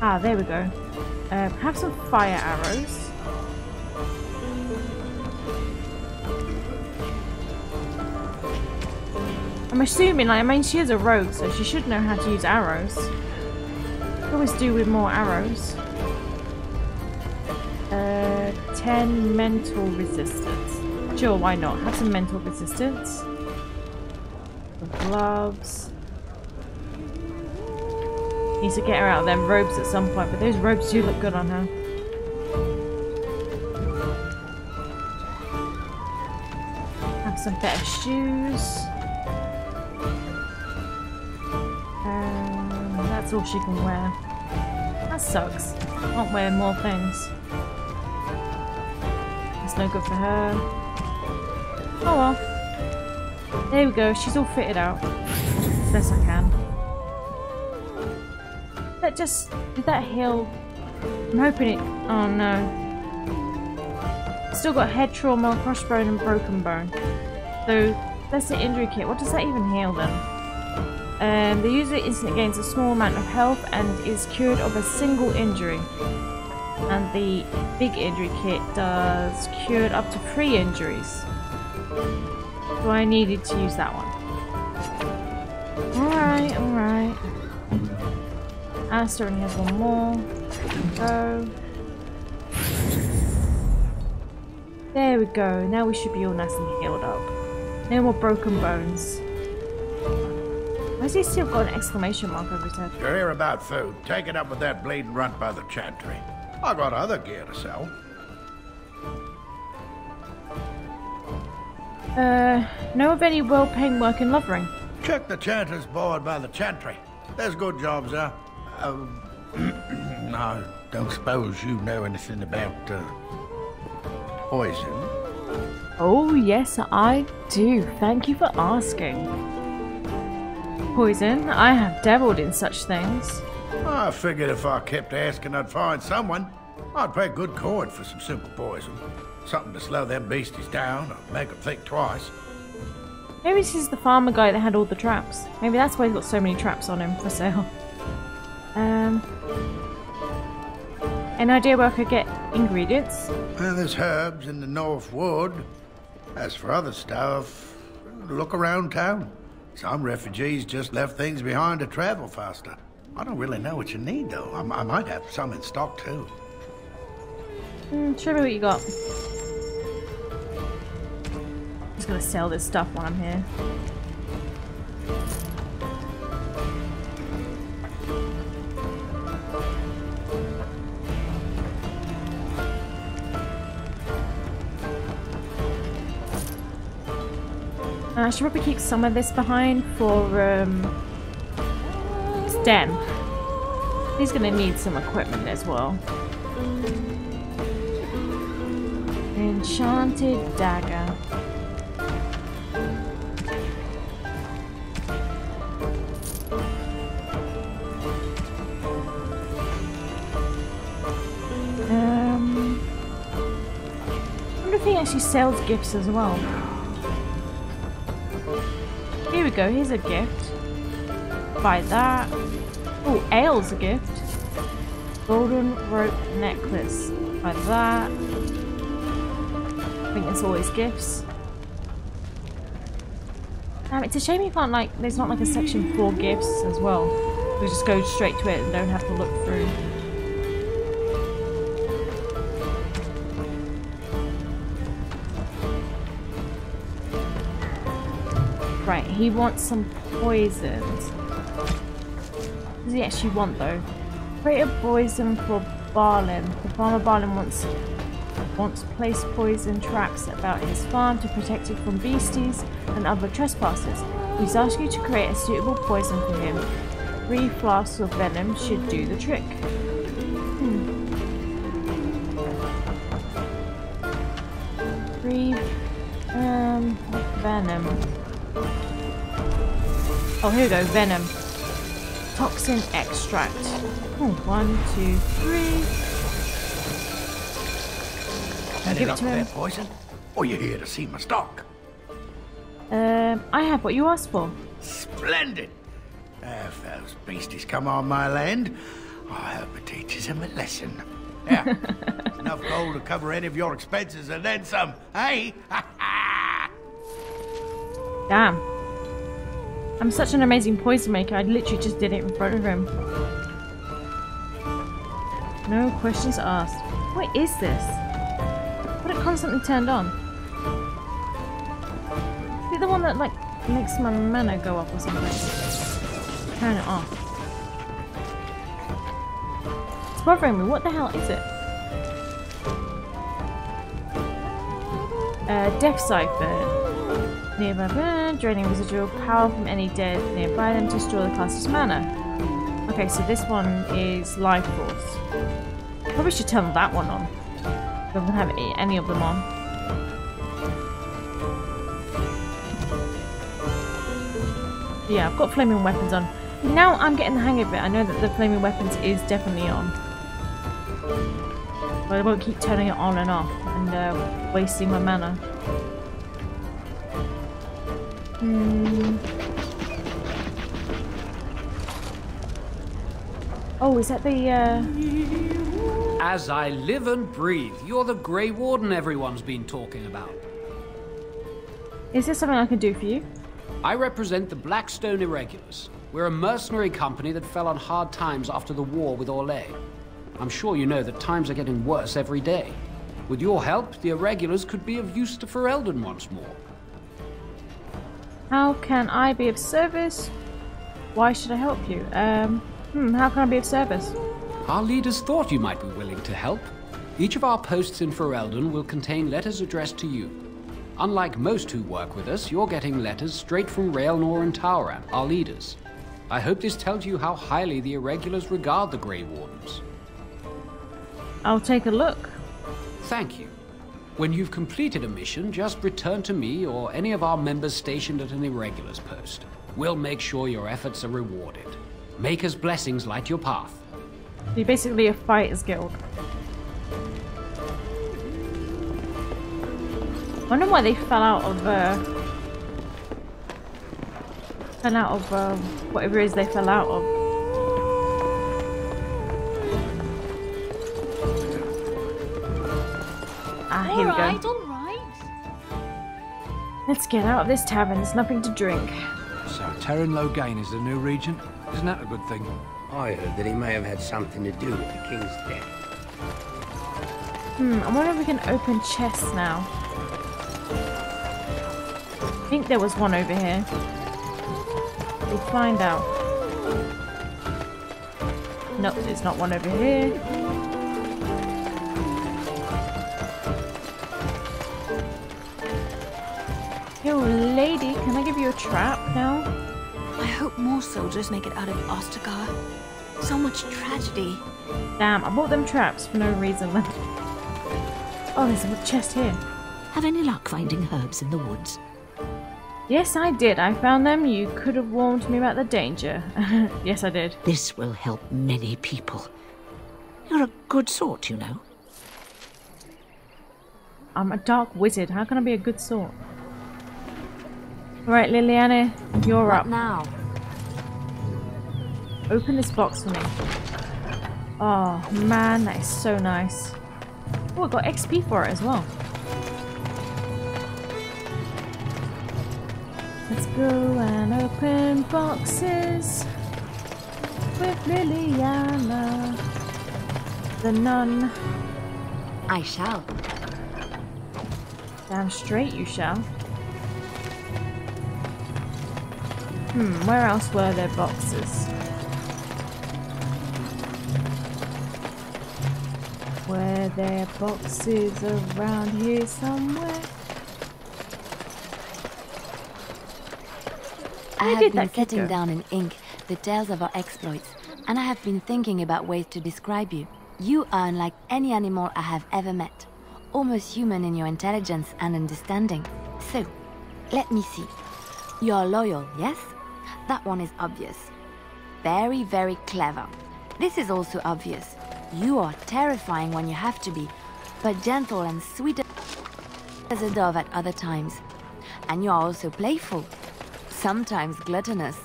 Ah, there we go. Have some fire arrows. I'm assuming, I mean, she is a rogue, so she should know how to use arrows. Could always do with more arrows. 10 mental resistance. Sure, why not? Have some mental resistance. The gloves. Needs to get her out of them robes at some point, but those robes do look good on her. Have some better shoes. That's all she can wear. That sucks. Can't wear more things. That's no good for her. Oh well. There we go. She's all fitted out. As best I can. Did that heal? I'm hoping it. Oh no. Still got head trauma, crushed bone, and broken bone. So that's the injury kit. What does that even heal then? The user instantly gains a small amount of health and is cured of a single injury. And the big injury kit does cured up to 3 injuries. So I needed to use that one. Alright, alright. Alistair only has one more. Go. There we go. Now we should be all nice and healed up. No more broken bones. Why has he still got an exclamation mark over his head? You're here about food. Take it up with that bleeding runt by the chantry. I got other gear to sell. Know of any well-paying work in Lovering? Check the chanter's board by the chantry. There's good jobs there. No, don't suppose you know anything about, poison? Oh, yes, I do. Thank you for asking. Poison? I have dabbled in such things. I figured if I kept asking, I'd find someone. I'd pay good coin for some simple poison. Something to slow them beasties down or make them think twice. Maybe this is the farmer guy that had all the traps. Maybe that's why he's got so many traps on him for sale. An idea where I could get ingredients? Well, there's herbs in the North Wood. As for other stuff, look around town. Some refugees just left things behind to travel faster. I don't really know what you need, though. I might have some in stock, too. Show me what you got. Just gonna sell this stuff while I'm here. I should probably keep some of this behind for Sten. He's gonna need some equipment as well. Enchanted dagger. I wonder if he actually sells gifts as well. Here we go, here's a gift. Buy that. Oh, ale's a gift. Golden rope necklace. Buy that. I think it's always gifts. It's a shame you can't, like, there's not like a section for gifts as well. We just go straight to it and don't have to look through. Right, he wants some poisons. What does he actually want though? Create a poison for Barlin. The farmer Barlin wants placed poison traps about his farm to protect it from beasties and other trespassers. He's asked you to create a suitable poison for him. 3 flasks of venom should do the trick. Venom. Oh, here we go, venom. Toxin extract. Oh, 1, 2, 3. I'll give it to him. Poison? Or you here to see my stock? I have what you asked for. Splendid! If those beasties come on my land, I hope it teaches them a lesson. Yeah, enough gold to cover any of your expenses and then some, hey? Damn. I'm such an amazing poison maker, I literally just did it in front of him. No questions asked. What is this? What it constantly turned on? Is it the one that like makes my mana go up or something? Turn it off. It's bothering me. What the hell is it? Death Cipher. Nearby, draining residual power from any dead nearby them to store the class's mana. Okay, so this one is Life Force. Probably should turn that one on. Don't have any of them on. Yeah, I've got flaming weapons on. Now I'm getting the hang of it. I know that the flaming weapons is definitely on. But I won't keep turning it on and off and wasting my mana. Oh, is that the As I live and breathe, you're the Grey Warden everyone's been talking about. Is there something I can do for you? I represent the Blackstone Irregulars. We're a mercenary company that fell on hard times after the war with Orlais. I'm sure you know that times are getting worse every day. With your help, the Irregulars could be of use to Ferelden once more. How can I be of service? Why should I help you? How can I be of service? Our leaders thought you might be willing to help. Each of our posts in Ferelden will contain letters addressed to you. Unlike most who work with us, you're getting letters straight from Raelnor and Tauran, our leaders. I hope this tells you how highly the Irregulars regard the Grey Wardens. I'll take a look. Thank you. When you've completed a mission, just return to me or any of our members stationed at an Irregulars post. We'll make sure your efforts are rewarded. Maker's blessings light your path. You're basically a fighters guild. I wonder why they fell out of whatever it is they fell out of. Ah, here we go. Alright. Let's get out of this tavern. There's nothing to drink. So Terran Logain is the new regent? Isn't that a good thing? I heard that he may have had something to do with the king's death. I wonder if we can open chests now. I think there was one over here. We'll find out. Nope, there's not one over here. Yo, lady, can I give you a trap now? I hope more soldiers make it out of Ostagar. So much tragedy. Damn, I bought them traps for no reason. Oh, there's a chest here. Have any luck finding herbs in the woods? Yes, I did. I found them. You could have warned me about the danger. Yes, I did. This will help many people. You're a good sort, you know. I'm a dark wizard. How can I be a good sort? Alright, Leliana, you're up. What now? Open this box for me. Oh, man, that is so nice. Oh, I got XP for it as well. Let's go and open boxes with Leliana, the nun. I shall. Damn straight you shall. Where else were there boxes? Were there boxes around here somewhere? I Who have did been that setting kicker? down in ink the tales of our exploits, and I have been thinking about ways to describe you. You are unlike any animal I have ever met. Almost human in your intelligence and understanding. So, let me see. You're loyal, yes? That one is obvious. Very, very clever. This is also obvious. You are terrifying when you have to be, but gentle and sweet as a dove at other times. And you are also playful. Sometimes gluttonous.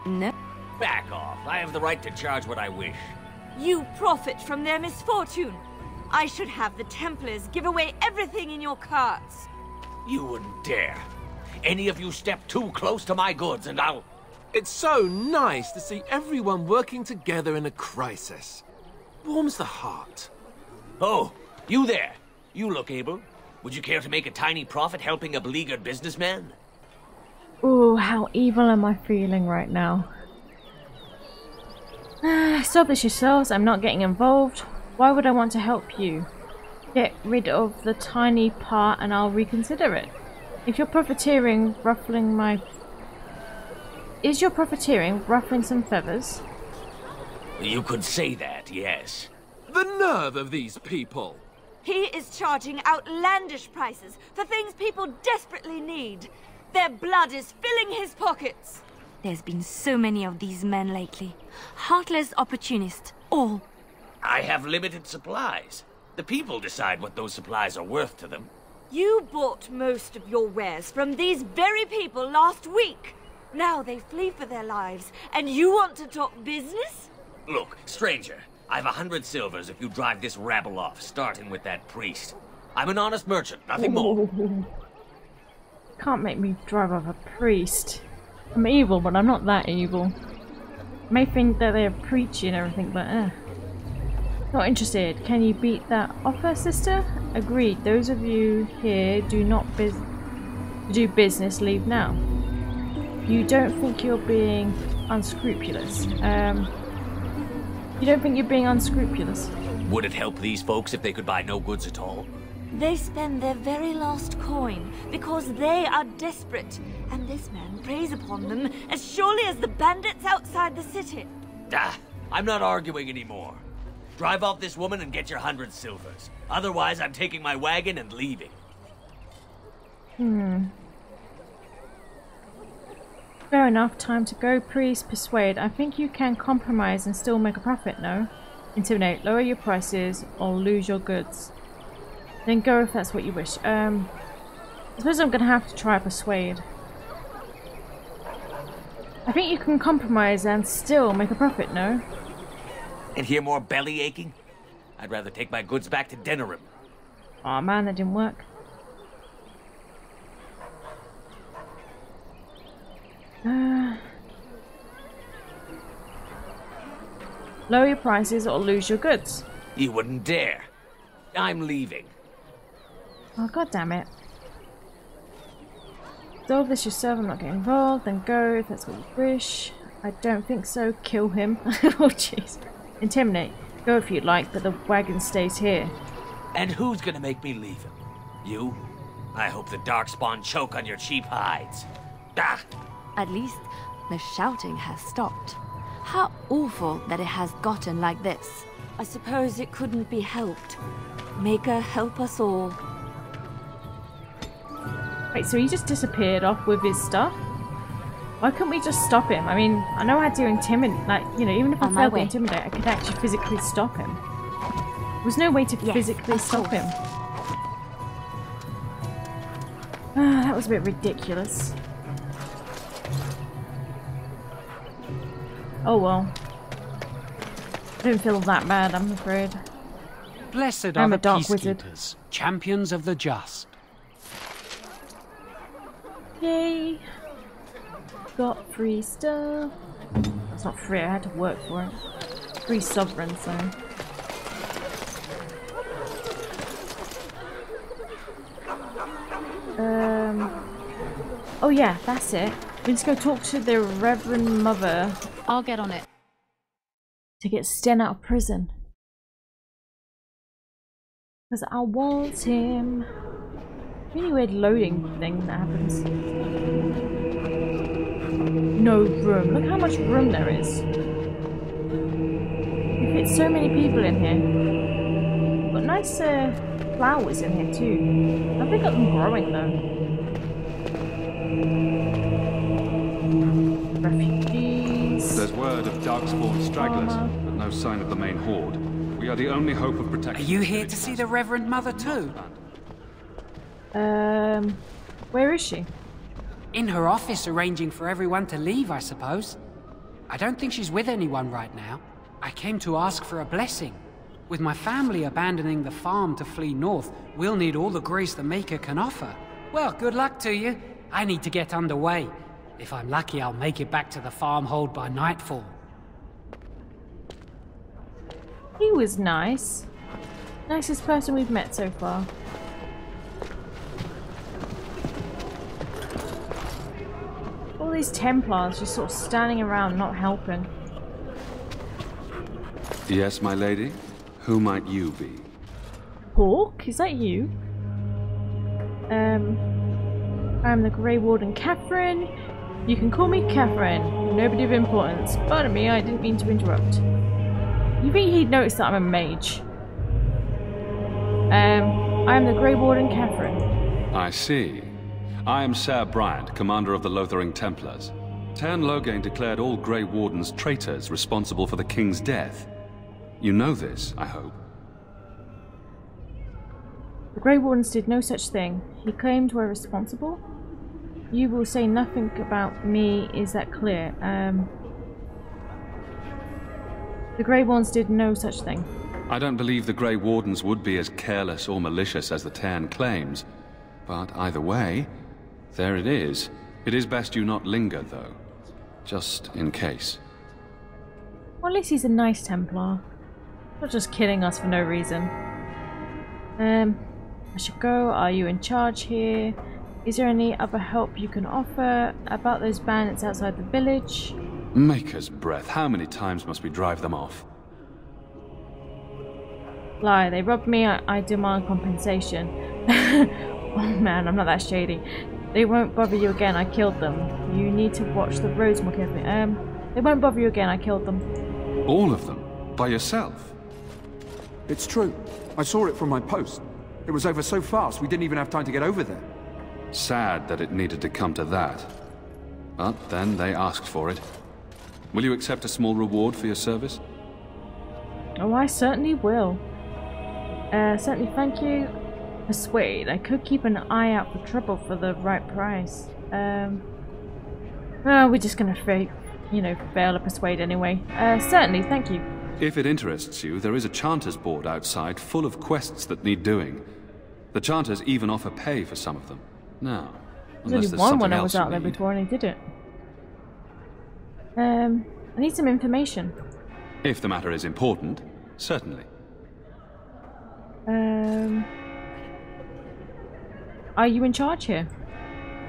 No? Back off. I have the right to charge what I wish. You profit from their misfortune. I should have the Templars give away everything in your carts. You wouldn't dare. Any of you step too close to my goods and I'll... It's so nice to see everyone working together in a crisis. Warms the heart. Oh, you there. You look able. Would you care to make a tiny profit helping a beleaguered businessman? Ooh, how evil am I feeling right now? Stop this yourselves, I'm not getting involved. Why would I want to help you? Get rid of the tiny part and I'll reconsider it. If you're profiteering, ruffling my... Is your profiteering ruffling some feathers? You could say that, yes. The nerve of these people! He is charging outlandish prices for things people desperately need. Their blood is filling his pockets. There's been so many of these men lately. Heartless opportunists, all. I have limited supplies. The people decide what those supplies are worth to them. You bought most of your wares from these very people last week. Now they flee for their lives, and you want to talk business? Look, stranger, I've 100 silvers if you drive this rabble off, starting with that priest. I'm an honest merchant, nothing more. Can't make me drive off a priest. I'm evil, but I'm not that evil. May think that they're preaching and everything, but not interested. Can you beat that offer, sister? Agreed. Those of you here do not do business, leave now. You don't think you're being unscrupulous. You don't think you're being unscrupulous? Would it help these folks if they could buy no goods at all? They spend their very last coin because they are desperate, and this man preys upon them as surely as the bandits outside the city. I'm not arguing anymore. Drive off this woman and get your 100 silvers. Otherwise, I'm taking my wagon and leaving. Fair enough, time to go. Priest, persuade. I think you can compromise and still make a profit, no? Intimidate, lower your prices or lose your goods. Then go if that's what you wish. I suppose I'm gonna have to try persuade. I think you can compromise and still make a profit, no? And hear more belly aching? I'd rather take my goods back to Denerim. Aw man, that didn't work. Lower your prices or lose your goods. You wouldn't dare. I'm leaving. Oh, god damn it. Solve this yourself, I'm not getting involved. Then go if that's what you wish. I don't think so. Kill him. Oh jeez. Intimidate. Go if you'd like, but the wagon stays here. And who's gonna make me leave him? You? I hope the Darkspawn choke on your cheap hides. At least the shouting has stopped. How awful that it has gotten like this. I suppose it couldn't be helped. Maker, help us all. Wait, so he just disappeared off with his stuff? Why couldn't we just stop him? I mean, I know how to intimidate, like, you know, even if I failed to intimidate, I could actually physically stop him. There was no way to physically stop him. That was a bit ridiculous. Oh well. I don't feel that bad, I'm afraid. Blessed I'm are a the dark wizard. peacekeepers, champions of the just. Yay! Got free stuff. It's not free, I had to work for it. Free sovereign, so. Oh yeah, that's it. We just go talk to the Reverend Mother. I'll get on it. To get Sten out of prison. Because I want him. Really weird loading thing that happens. No room. Look how much room there is. We fit so many people in here. Got nice flowers in here too. I think I've got them growing though. Refugees. There's word of darkspawn stragglers, but no sign of the main horde. We are the only hope of protection. Are you here to see the Reverend Mother too? Where is she? In her office arranging for everyone to leave, I suppose. I don't think she's with anyone right now. I came to ask for a blessing. With my family abandoning the farm to flee north, we'll need all the grace the Maker can offer. Well, good luck to you. I need to get underway. If I'm lucky, I'll make it back to the farmhold by nightfall. He was nice. Nicest person we've met so far. All these Templars just sort of standing around not helping. Yes, my lady? Who might you be? Hawk? Is that you? I'm the Grey Warden Catherine. You can call me Catherine. Nobody of importance. Pardon me, I didn't mean to interrupt. You think he'd notice that I'm a mage? I'm the Grey Warden Catherine. I see. I am Sir Bryant, commander of the Lothering Templars. Tan Loghain declared all Grey Wardens traitors responsible for the King's death. You know this, I hope. The Grey Wardens did no such thing. He claimed we're responsible. You will say nothing about me, is that clear? The Grey Wardens did no such thing. I don't believe the Grey Wardens would be as careless or malicious as the Tan claims. But either way, there it is. It is best you not linger, though. Just in case. Well, at least he's a nice Templar. Not just killing us for no reason. I should go. Are you in charge here? Is there any other help you can offer about those bandits outside the village? Maker's breath, how many times must we drive them off? Lie, they robbed me, I demand compensation. Oh man, I'm not that shady. They won't bother you again, I killed them. You need to watch the roads more carefully. They won't bother you again, I killed them. All of them? By yourself? It's true. I saw it from my post. It was over so fast, we didn't even have time to get over there. Sad that it needed to come to that. But then they asked for it. Will you accept a small reward for your service? Oh, I certainly will. Certainly, thank you. Persuade. I could keep an eye out for trouble for the right price. Well, we're just gonna fail to persuade anyway. Certainly, thank you. If it interests you, there is a Chanters board outside full of quests that need doing. The Chanters even offer pay for some of them. Now, unless There's only one when I was out there before and I did it. I need some information. If the matter is important, certainly. Are you in charge here?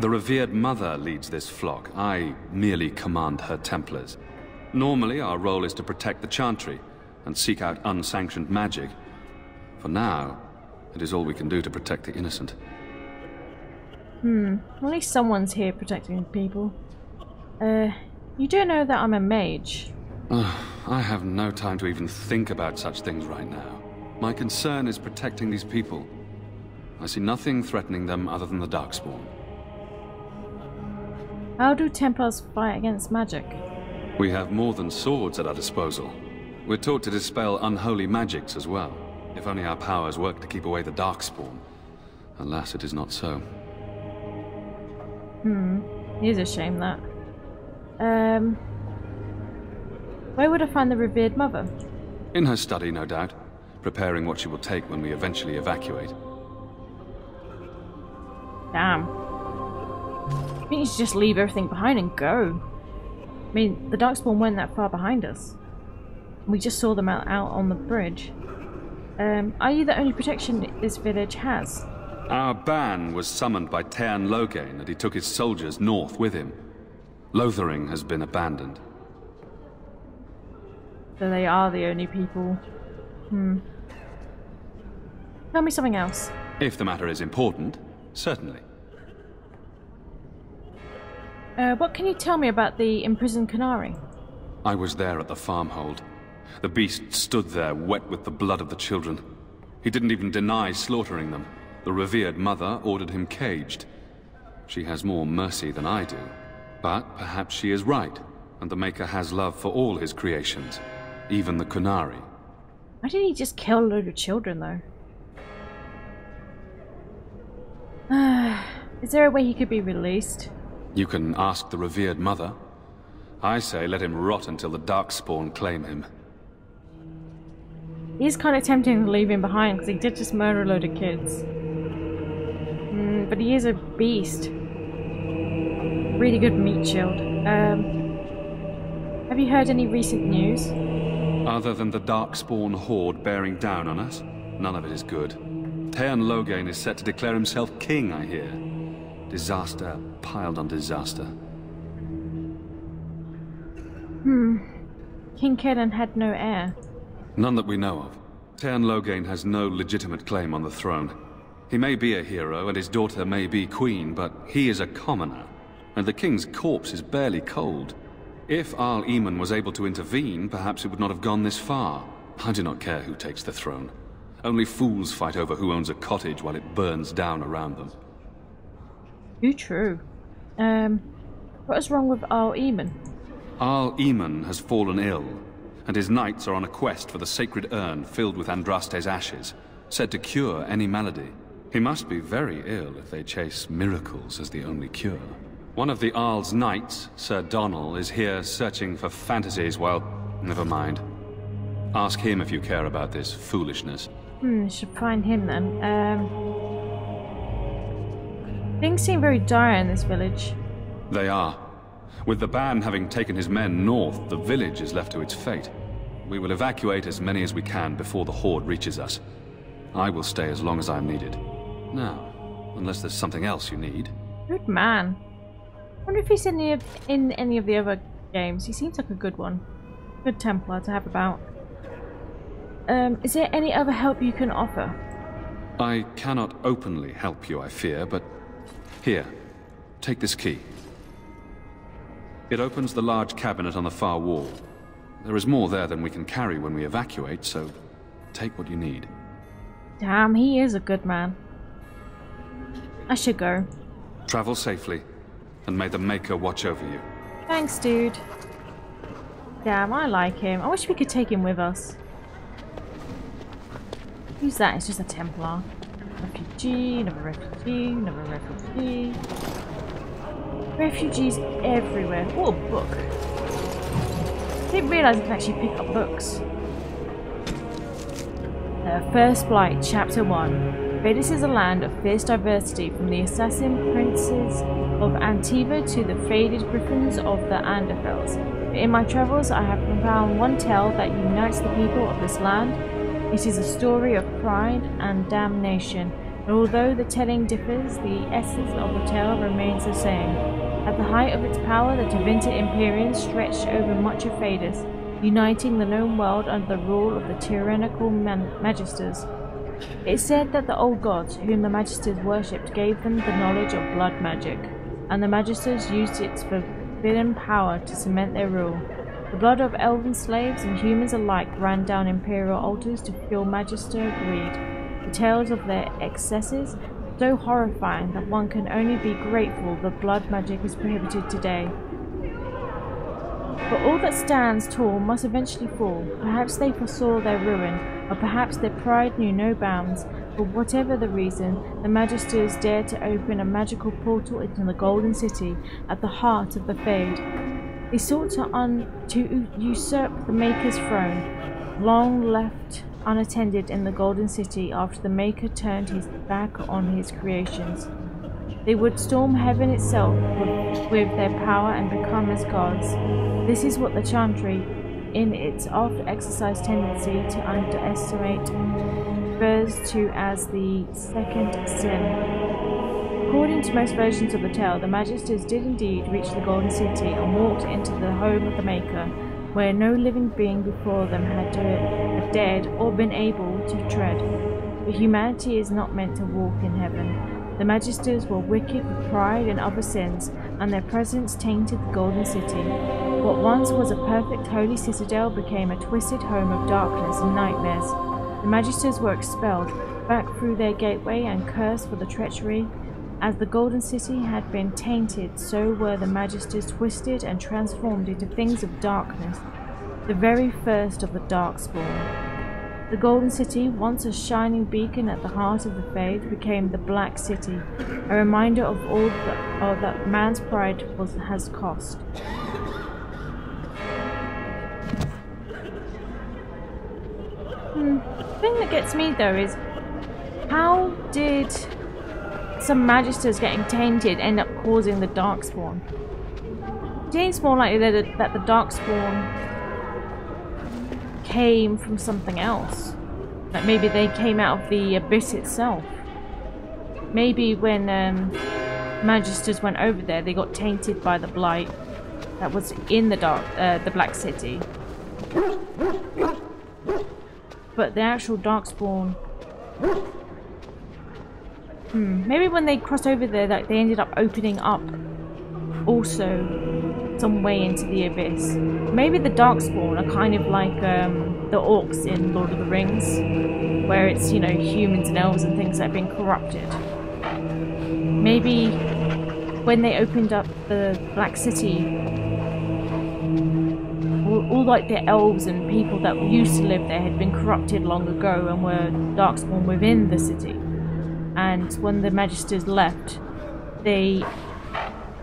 The revered mother leads this flock. I merely command her Templars. Normally, our role is to protect the Chantry and seek out unsanctioned magic. For now, it is all we can do to protect the innocent. Well, at least someone's here protecting people. You do know that I'm a mage. I have no time to even think about such things right now. My concern is protecting these people. I see nothing threatening them other than the Darkspawn. How do Templars fight against magic? We have more than swords at our disposal. We're taught to dispel unholy magics as well. If only our powers work to keep away the Darkspawn. Alas, it is not so. It is a shame that. Where would I find the revered mother? In her study, no doubt. Preparing what she will take when we eventually evacuate. Damn. I think you should just leave everything behind and go. I mean, the Darkspawn weren't that far behind us. We just saw them out on the bridge. Are you the only protection this village has? Our ban was summoned by Tan Loghain, and he took his soldiers north with him. Lothering has been abandoned. So they are the only people. Tell me something else. If the matter is important, Certainly. What can you tell me about the imprisoned Canary? I was there at the farmhold. The beast stood there, wet with the blood of the children. He didn't even deny slaughtering them. The revered mother ordered him caged. She has more mercy than I do. But perhaps she is right, and the Maker has love for all his creations, even the Kunari. Why didn't he just kill a load of children, though? Is there a way he could be released? You can ask the revered mother. I say let him rot until the Darkspawn claim him. It is kind of tempting to leave him behind, because he did just murder a load of kids. But he is a beast. Really good meat shield. Have you heard any recent news? Other than the Darkspawn horde bearing down on us, none of it is good. Teon Loghain is set to declare himself king, I hear. Disaster piled on disaster. King Kedan had no heir. None that we know of. Teon Loghain has no legitimate claim on the throne. He may be a hero and his daughter may be queen, but he is a commoner. And the king's corpse is barely cold. If Arl Eamon was able to intervene, perhaps it would not have gone this far. I do not care who takes the throne. Only fools fight over who owns a cottage while it burns down around them. Too true. What is wrong with Arl Eamon? Arl Eamon has fallen ill, and his knights are on a quest for the sacred urn filled with Andraste's ashes, said to cure any malady. He must be very ill if they chase miracles as the only cure. One of the Arl's knights, Sir Donnell, is here searching for fantasies while... Never mind. Ask him if you care about this foolishness. Should find him then. Things seem very dire in this village. They are. With the ban having taken his men north, the village is left to its fate. We will evacuate as many as we can before the horde reaches us. I will stay as long as I am needed. Now, unless there's something else you need. Good man. I wonder if he's in any of the other games. He seems like a good one. Good Templar to have about. Is there any other help you can offer? I cannot openly help you, I fear, but... Here, take this key. It opens the large cabinet on the far wall. There is more there than we can carry when we evacuate, so take what you need. Damn, he is a good man. I should go. Travel safely, and may the Maker watch over you. Thanks, dude. Damn, I like him. I wish we could take him with us. Who's that? It's just a Templar. Refugee, another refugee, another refugee. Refugees everywhere. What a book. I didn't realise I can actually pick up books. First Blight, Chapter 1. Vadis is a land of fierce diversity, from the assassin princes of Antiva to the faded griffins of the Anderfels. In my travels, I have found one tale that unites the people of this land. It is a story of pride and damnation, and although the telling differs, the essence of the tale remains the same. At the height of its power, the Tevinter Imperium stretched over much of Vadis, uniting the known world under the rule of the tyrannical Magisters. It is said that the old gods, whom the Magisters worshipped, gave them the knowledge of blood magic, and the Magisters used its forbidden power to cement their rule. The blood of elven slaves and humans alike ran down imperial altars to fuel Magister greed. The tales of their excesses so horrifying that one can only be grateful that blood magic is prohibited today. But all that stands tall must eventually fall. Perhaps they foresaw their ruin, or perhaps their pride knew no bounds. But whatever the reason, the Magisters dared to open a magical portal into the Golden City at the heart of the Fade. They sought to usurp the Maker's throne, long left unattended in the Golden City after the Maker turned his back on his creations. They would storm heaven itself with their power and become as gods. This is what the Chantry, in its oft-exercised tendency to underestimate, refers to as the second sin. According to most versions of the tale, the Magisters did indeed reach the Golden City and walked into the home of the Maker, where no living being before them had dared or been able to tread. But humanity is not meant to walk in heaven. The Magisters were wicked with pride and other sins, and their presence tainted the Golden City. What once was a perfect holy citadel became a twisted home of darkness and nightmares. The Magisters were expelled back through their gateway and cursed for the treachery. As the Golden City had been tainted, so were the Magisters twisted and transformed into things of darkness, the very first of the Darkspawn. The Golden City, once a shining beacon at the heart of the faith, became the Black City, a reminder of all that man's pride has cost. The thing that gets me though is, how did some Magisters getting tainted end up causing the Darkspawn? It seems more likely that the Darkspawn came from something else. Like maybe they came out of the abyss itself. Maybe when Magisters went over there, they got tainted by the blight that was in the Black City. But the actual Darkspawn, maybe when they crossed over there, that they ended up opening up also some way into the abyss. Maybe the Darkspawn are kind of like the orcs in Lord of the Rings, where it's, you know, humans and elves and things that have been corrupted. Maybe when they opened up the Black City, all like the elves and people that used to live there had been corrupted long ago and were Darkspawn within the city. And when the Magisters left, they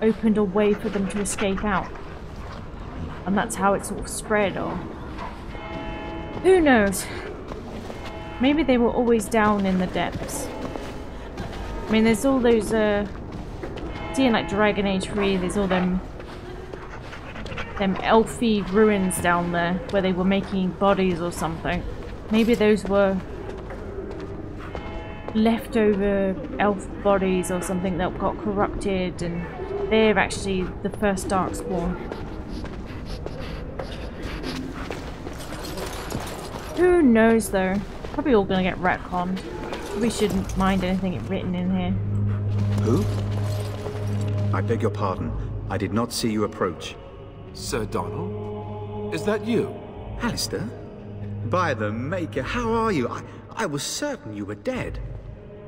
opened a way for them to escape out. And that's how it sort of spread, or who knows? Maybe they were always down in the depths. I mean, there's all those, seeing like Dragon Age 3, there's all them elfy ruins down there where they were making bodies or something. Maybe those were leftover elf bodies or something that got corrupted, and they're actually the first Darkspawn. Who knows though? Probably all gonna get retconned. We shouldn't mind anything written in here. Who? I beg your pardon. I did not see you approach. Sir Donald? Is that you? Alistair? By the Maker, how are you? I was certain you were dead.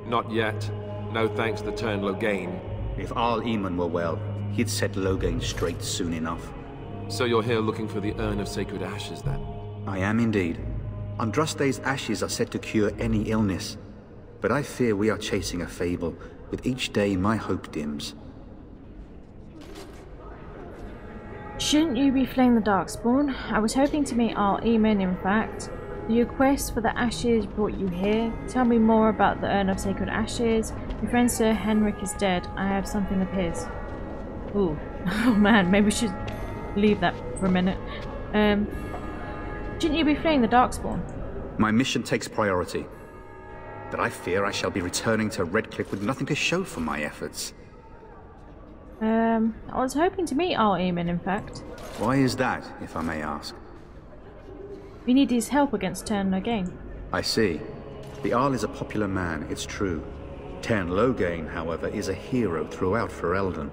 Not yet. No thanks to Turn Logain. If Arl Eamon were well, he'd set Logain straight soon enough. So you're here looking for the Urn of Sacred Ashes, then? I am indeed. Andraste's ashes are said to cure any illness. But I fear we are chasing a fable. With each day, my hope dims. Shouldn't you be fleeing the Darkspawn? I was hoping to meet Arl Eamon, in fact. The quest for the ashes brought you here. Tell me more about the Urn of Sacred Ashes. Your friend Sir Henrik is dead. I have something of his. Ooh. Oh man, maybe we should leave that for a minute. Shouldn't you be fleeing the Darkspawn? My mission takes priority. But I fear I shall be returning to Redcliffe with nothing to show for my efforts. I was hoping to meet Arl Eamon, in fact. Why is that, if I may ask? We need his help against Turn Logain. I see. The Arl is a popular man, it's true. Turn Logain, however, is a hero throughout Ferelden.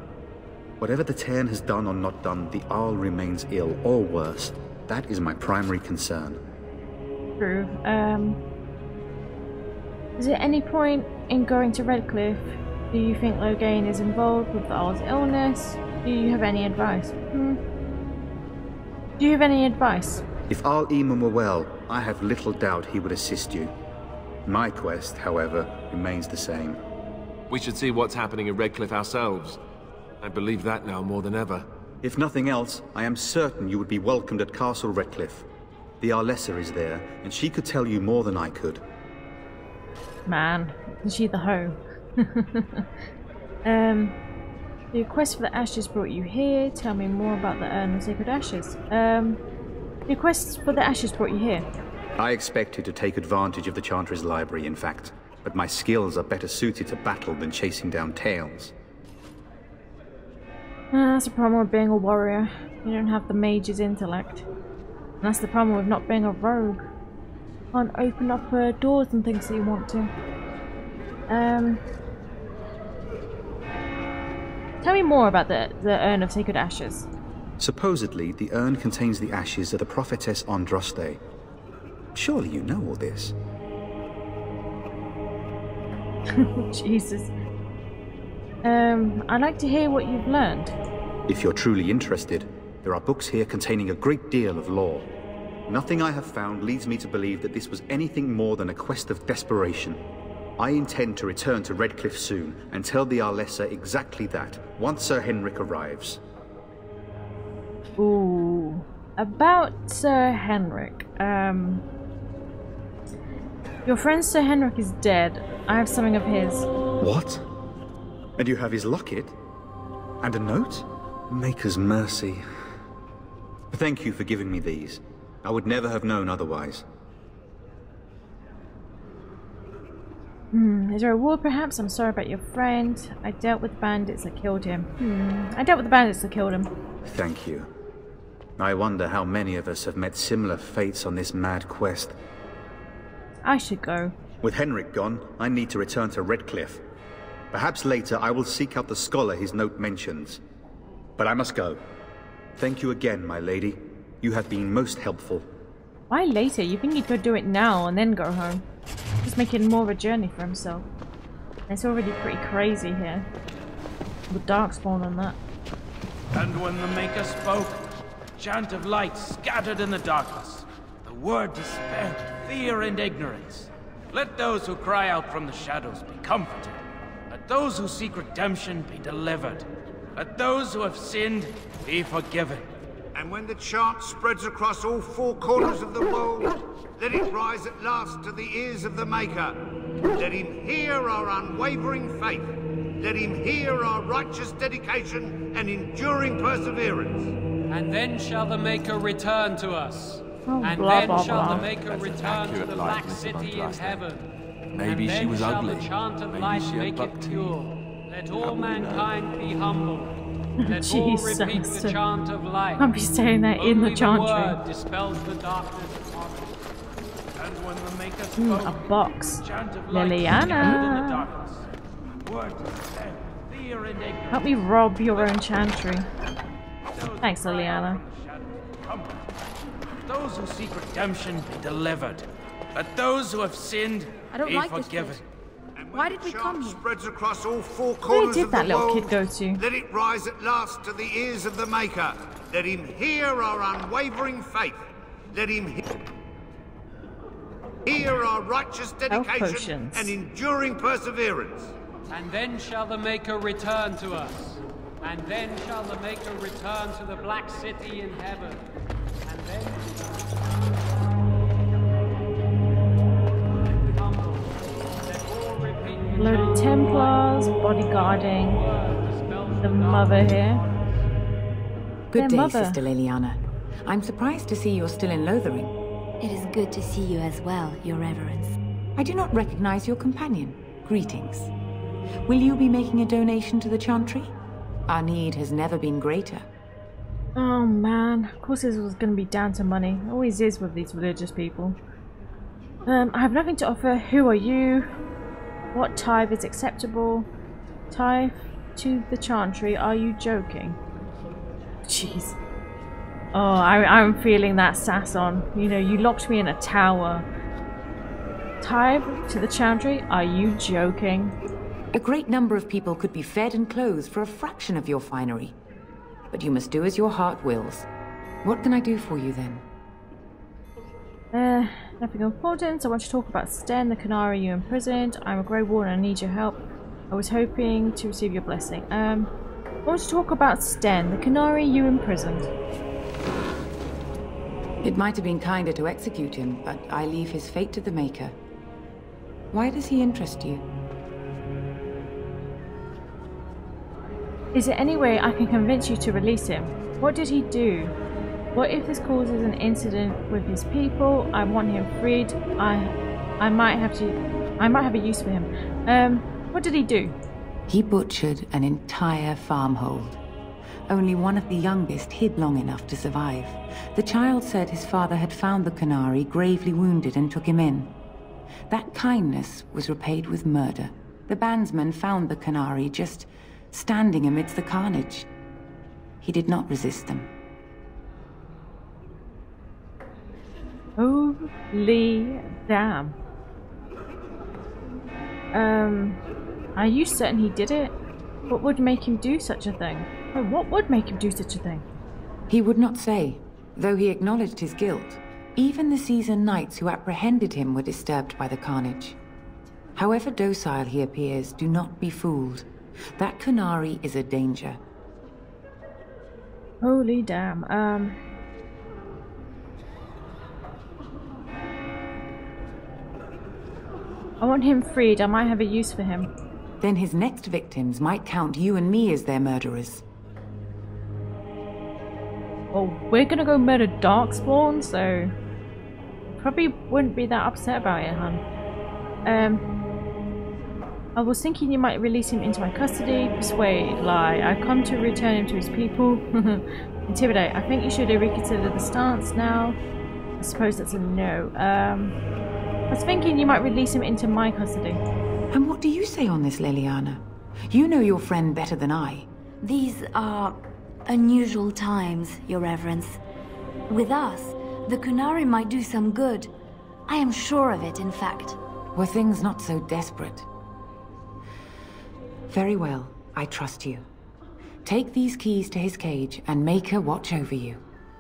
Whatever the Turn has done or not done, the Arl remains ill, or worse. That is my primary concern. True. Is there any point in going to Redcliffe? Do you think Logain is involved with the Arl's illness? Do you have any advice? Do you have any advice? If Arl Eamon were well, I have little doubt he would assist you. My quest, however, remains the same. We should see what's happening in Redcliffe ourselves. I believe that now more than ever. If nothing else, I am certain you would be welcomed at Castle Redcliffe. The Arlessa is there, and she could tell you more than I could. Man, is she the hoe? The quest for the ashes brought you here. Tell me more about the Urn of Sacred Ashes. The quest for the ashes brought you here. I expected to take advantage of the Chantry's library, in fact, but my skills are better suited to battle than chasing down tales. That's the problem with being a warrior. You don't have the mage's intellect. And that's the problem with not being a rogue. You can't open up doors and things that you want to. Tell me more about the urn of sacred ashes. Supposedly, the urn contains the ashes of the prophetess Andraste. Surely you know all this. Jesus. I'd like to hear what you've learned. If you're truly interested, there are books here containing a great deal of lore. Nothing I have found leads me to believe that this was anything more than a quest of desperation. I intend to return to Redcliffe soon and tell the Arlessa exactly that, once Sir Henrik arrives. Ooh. About Sir Henrik. Your friend Sir Henrik is dead. I have something of his. What? And you have his locket? And a note? Maker's mercy. Thank you for giving me these. I would never have known otherwise. Is there a war perhaps? I'm sorry about your friend. I dealt with bandits that killed him. I dealt with the bandits that killed him. Thank you. I wonder how many of us have met similar fates on this mad quest. I should go. With Henrik gone, I need to return to Redcliffe. Perhaps later I will seek out the scholar his note mentions. But I must go. Thank you again, my lady. You have been most helpful. Why later? You think he could do it now and then go home? Just making more of a journey for himself. It's already pretty crazy here. With Darkspawn and that. And when the Maker spoke, a chant of light scattered in the darkness. The word dispelled fear and ignorance. Let those who cry out from the shadows be comforted. Let those who seek redemption be delivered. Let those who have sinned be forgiven. And when the chant spreads across all four corners of the world, let it rise at last to the ears of the Maker. Let him hear our unwavering faith. Let him hear our righteous dedication and enduring perseverance. And then shall the Maker return to us. And blah, then blah, shall blah. the Maker return to the Black City in heaven. Maybe she was ugly. The chant of Maybe light she had make buck it teeth. pure. Let all mankind be humble. Let all Jesus. repeat the chant of light. I'll be saying that in the Only chantry. word dispels the darkness upon us. And when the Maker spoke, A box. chant of light scattered in the Leliana. darkness. Word dispelled fear and ignorance. Help me rob your own chantry. Thanks, Leliana. Let those who seek redemption be delivered. Let those who have sinned I don't be like this forgiven. place. Why did we come here? Spreads across all four Where corners did of the that little world. kid go to? Let it rise at last to the ears of the Maker. Let him hear our unwavering faith. Let him hear our righteous dedication potions. and enduring perseverance. And then shall the Maker return to us. And then shall the Maker return to the Black City in heaven. And then Loaded Templars, bodyguarding the mother here. Good Their day, mother. Sister Leliana. I'm surprised to see you're still in Lothering. It is good to see you as well, Your Reverence. I do not recognize your companion. Greetings. Will you be making a donation to the Chantry? Our need has never been greater. Oh man, of course this was going to be down to money. It always is with these religious people. I have nothing to offer. Who are you? What tithe is acceptable? Tithe to the Chantry. Are you joking? Jeez. Oh, I'm feeling that sass on. You know, you locked me in a tower. Tithe to the Chantry? Are you joking? A great number of people could be fed and clothed for a fraction of your finery. But you must do as your heart wills. What can I do for you then? Nothing of importance. I want to talk about Sten, the Canary you imprisoned. I'm a Grey Warden and I need your help. I was hoping to receive your blessing. I want to talk about Sten, the Canary you imprisoned. It might have been kinder to execute him, but I leave his fate to the Maker. Why does he interest you? Is there any way I can convince you to release him? What did he do? What if this causes an incident with his people? I want him freed. I might have a use for him. What did he do? He butchered an entire farmhold. Only one of the youngest hid long enough to survive. The child said his father had found the Canary gravely wounded and took him in. That kindness was repaid with murder. The bandsman found the Canary just standing amidst the carnage. He did not resist them. Holy damn. Are you certain he did it? What would make him do such a thing? Oh, what would make him do such a thing? He would not say, though he acknowledged his guilt. Even the seasoned knights who apprehended him were disturbed by the carnage. However docile he appears, do not be fooled. That Kunari is a danger. Holy damn. I want him freed. I might have a use for him. Then his next victims might count you and me as their murderers. Well, we're gonna go murder Darkspawn, so probably wouldn't be that upset about it, hun. I was thinking you might release him into my custody. Persuade, lie. I come to return him to his people. Intimidate. I think you should reconsider the stance now. I suppose that's a no. I was thinking you might release him into my custody. And what do you say on this, Leliana? You know your friend better than I. These are unusual times, Your Reverence. With us, the Kunari might do some good. I am sure of it, in fact. Were things not so desperate? Very well, I trust you. Take these keys to his cage and make her watch over you.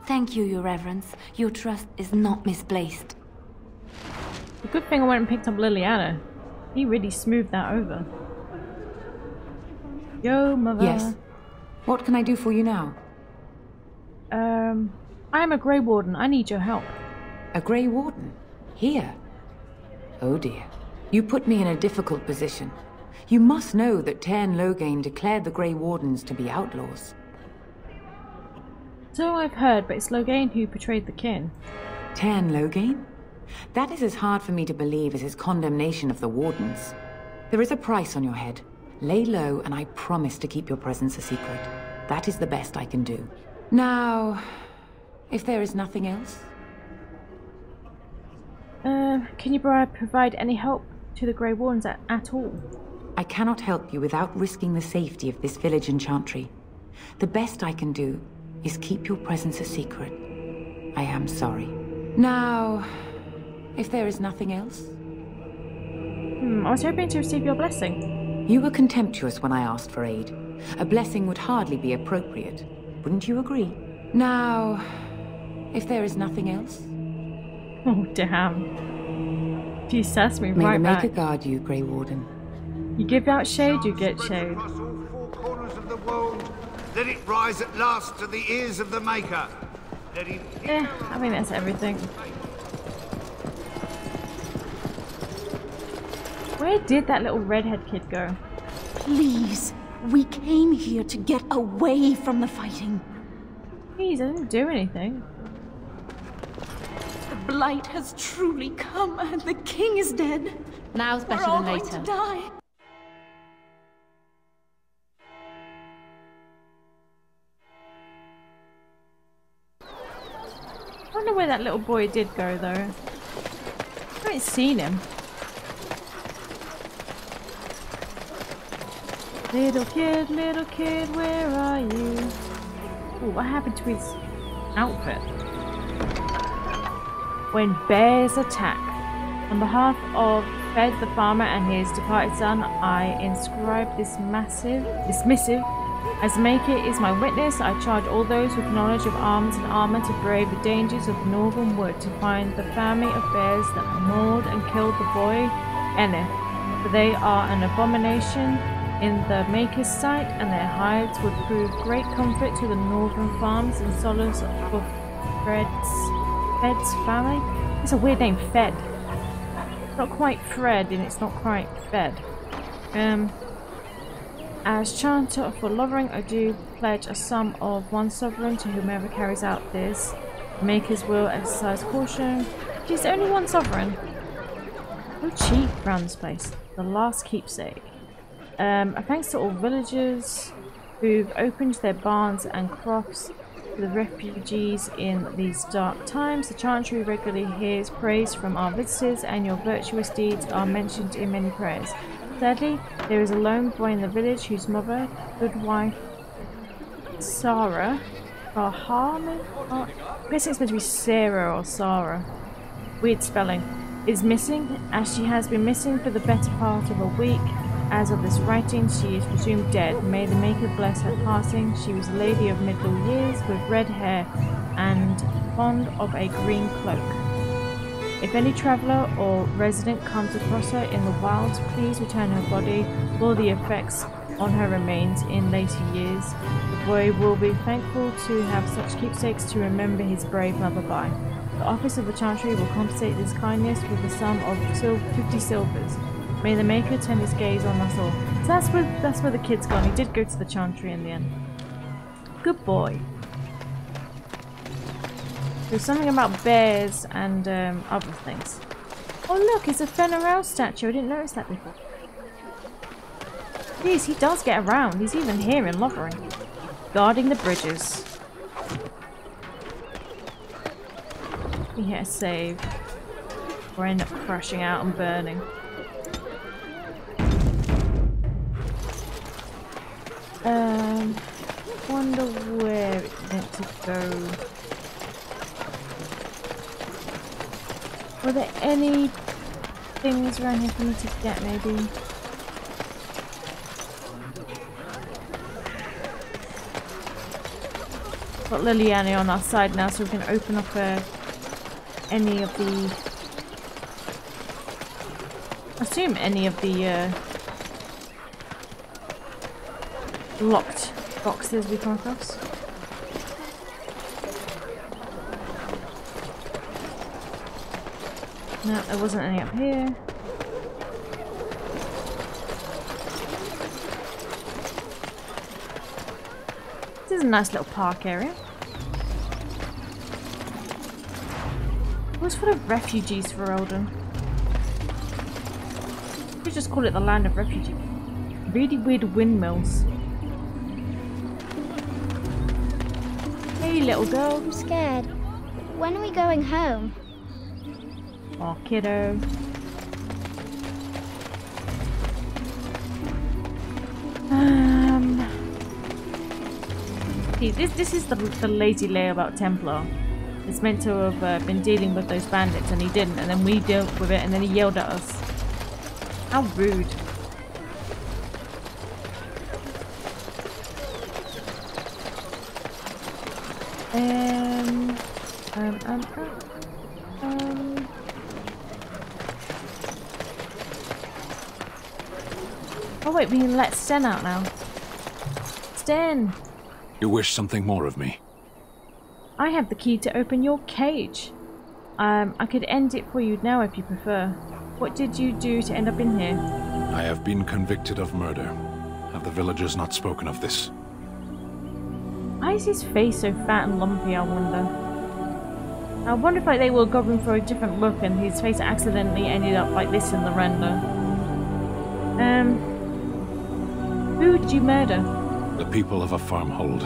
Thank you, Your Reverence. Your trust is not misplaced. The good thing I went and picked up Leliana. He really smoothed that over. Yo, mother. Yes. What can I do for you now? I am a Grey Warden. I need your help. A Grey Warden? Here? Oh dear. You put me in a difficult position. You must know that Sten Loghain declared the Grey Wardens to be outlaws. So I've heard, but it's Loghain who betrayed the kin. Sten Loghain? That is as hard for me to believe as his condemnation of the Wardens. There is a price on your head. Lay low, and I promise to keep your presence a secret. That is the best I can do. Now, if there is nothing else? Can you provide any help to the Grey Wardens at all? I cannot help you without risking the safety of this village and chantry. The best I can do is keep your presence a secret. I am sorry. Now, if there is nothing else? I was hoping to receive your blessing. You were contemptuous when I asked for aid. A blessing would hardly be appropriate. Wouldn't you agree? Now, if there is nothing else? Oh, damn. You sass me right May back. the Maker guard you, Grey Warden. You give out shade, you get shade. Let it rise at last to the ears of the Maker. Let him... I think that's everything. Where did that little redhead kid go? Please, we came here to get away from the fighting. Please, I didn't do anything. The blight has truly come, and the king is dead. Now's better We're all than going later. to die. I wonder where that little boy did go, though. I haven't seen him. Little kid, where are you? Ooh, what happened to his outfit? When bears attack. On behalf of Fed the farmer and his departed son, I inscribe this missive. As Maker is my witness, I charge all those with knowledge of arms and armor to brave the dangers of northern wood, to find the family of bears that mauled and killed the boy Enith, for they are an abomination in the Maker's sight, and their hides would prove great comfort to the northern farms and solace for Fed's family. It's a weird name, Fed. It's not quite Fred, and it's not quite Fed. As chanter for Lovering, I do pledge a sum of 1 sovereign to whomever carries out this. Makers will exercise caution. She's only 1 sovereign. So cheap around this place. The last keepsake. Thanks to all villagers who've opened their barns and crops to the refugees in these dark times. The chantry regularly hears praise from our visitors, and your virtuous deeds are mentioned in many prayers. Sadly, there is a lone boy in the village whose mother, good wife Sarah, or Harmon? I'm guessing it's meant to be Sarah or Sarah. Weird spelling. Is missing, as she has been missing for the better part of a week. As of this writing, she is presumed dead. May the Maker bless her passing. She was a lady of middle years with red hair and fond of a green cloak. If any traveller or resident comes across her in the wilds, please return her body or the effects on her remains in later years. The boy will be thankful to have such keepsakes to remember his brave mother by. The office of the Chantry will compensate this kindness with a sum of 50 silvers. May the Maker turn his gaze on us all. So that's where the kid's gone. He did go to the Chantry in the end. Good boy. There's something about bears and other things. Oh look, it's a Fenarel statue. I didn't notice that before. Jeez, he does get around. He's even here in Lothering. Guarding the bridges. We hit a save. Or end up crashing out and burning. Wonder where it's meant to go. Were there any things around here for me to get, maybe? Got Leliana on our side now, so we can open up any of the... I assume any of the locked boxes we come across. No, there wasn't any up here. This is a nice little park area. It was full of refugees for Eldon. You could just call it the land of refugees. Really weird windmills. Hey little girl. I'm scared. When are we going home? Oh, kiddo. See, this is the lazy lay about Templar. It's meant to have been dealing with those bandits and he didn't, and then we dealt with it and then he yelled at us. How rude. Oh wait, we can let Sten out now. Sten! You wish something more of me? I have the key to open your cage. I could end it for you now if you prefer. What did you do to end up in here? I have been convicted of murder. Have the villagers not spoken of this? Why is his face so fat and lumpy, I wonder? I wonder if like, they were going for a different look and his face accidentally ended up like this in the render. Who did you murder? The people of a farmhold.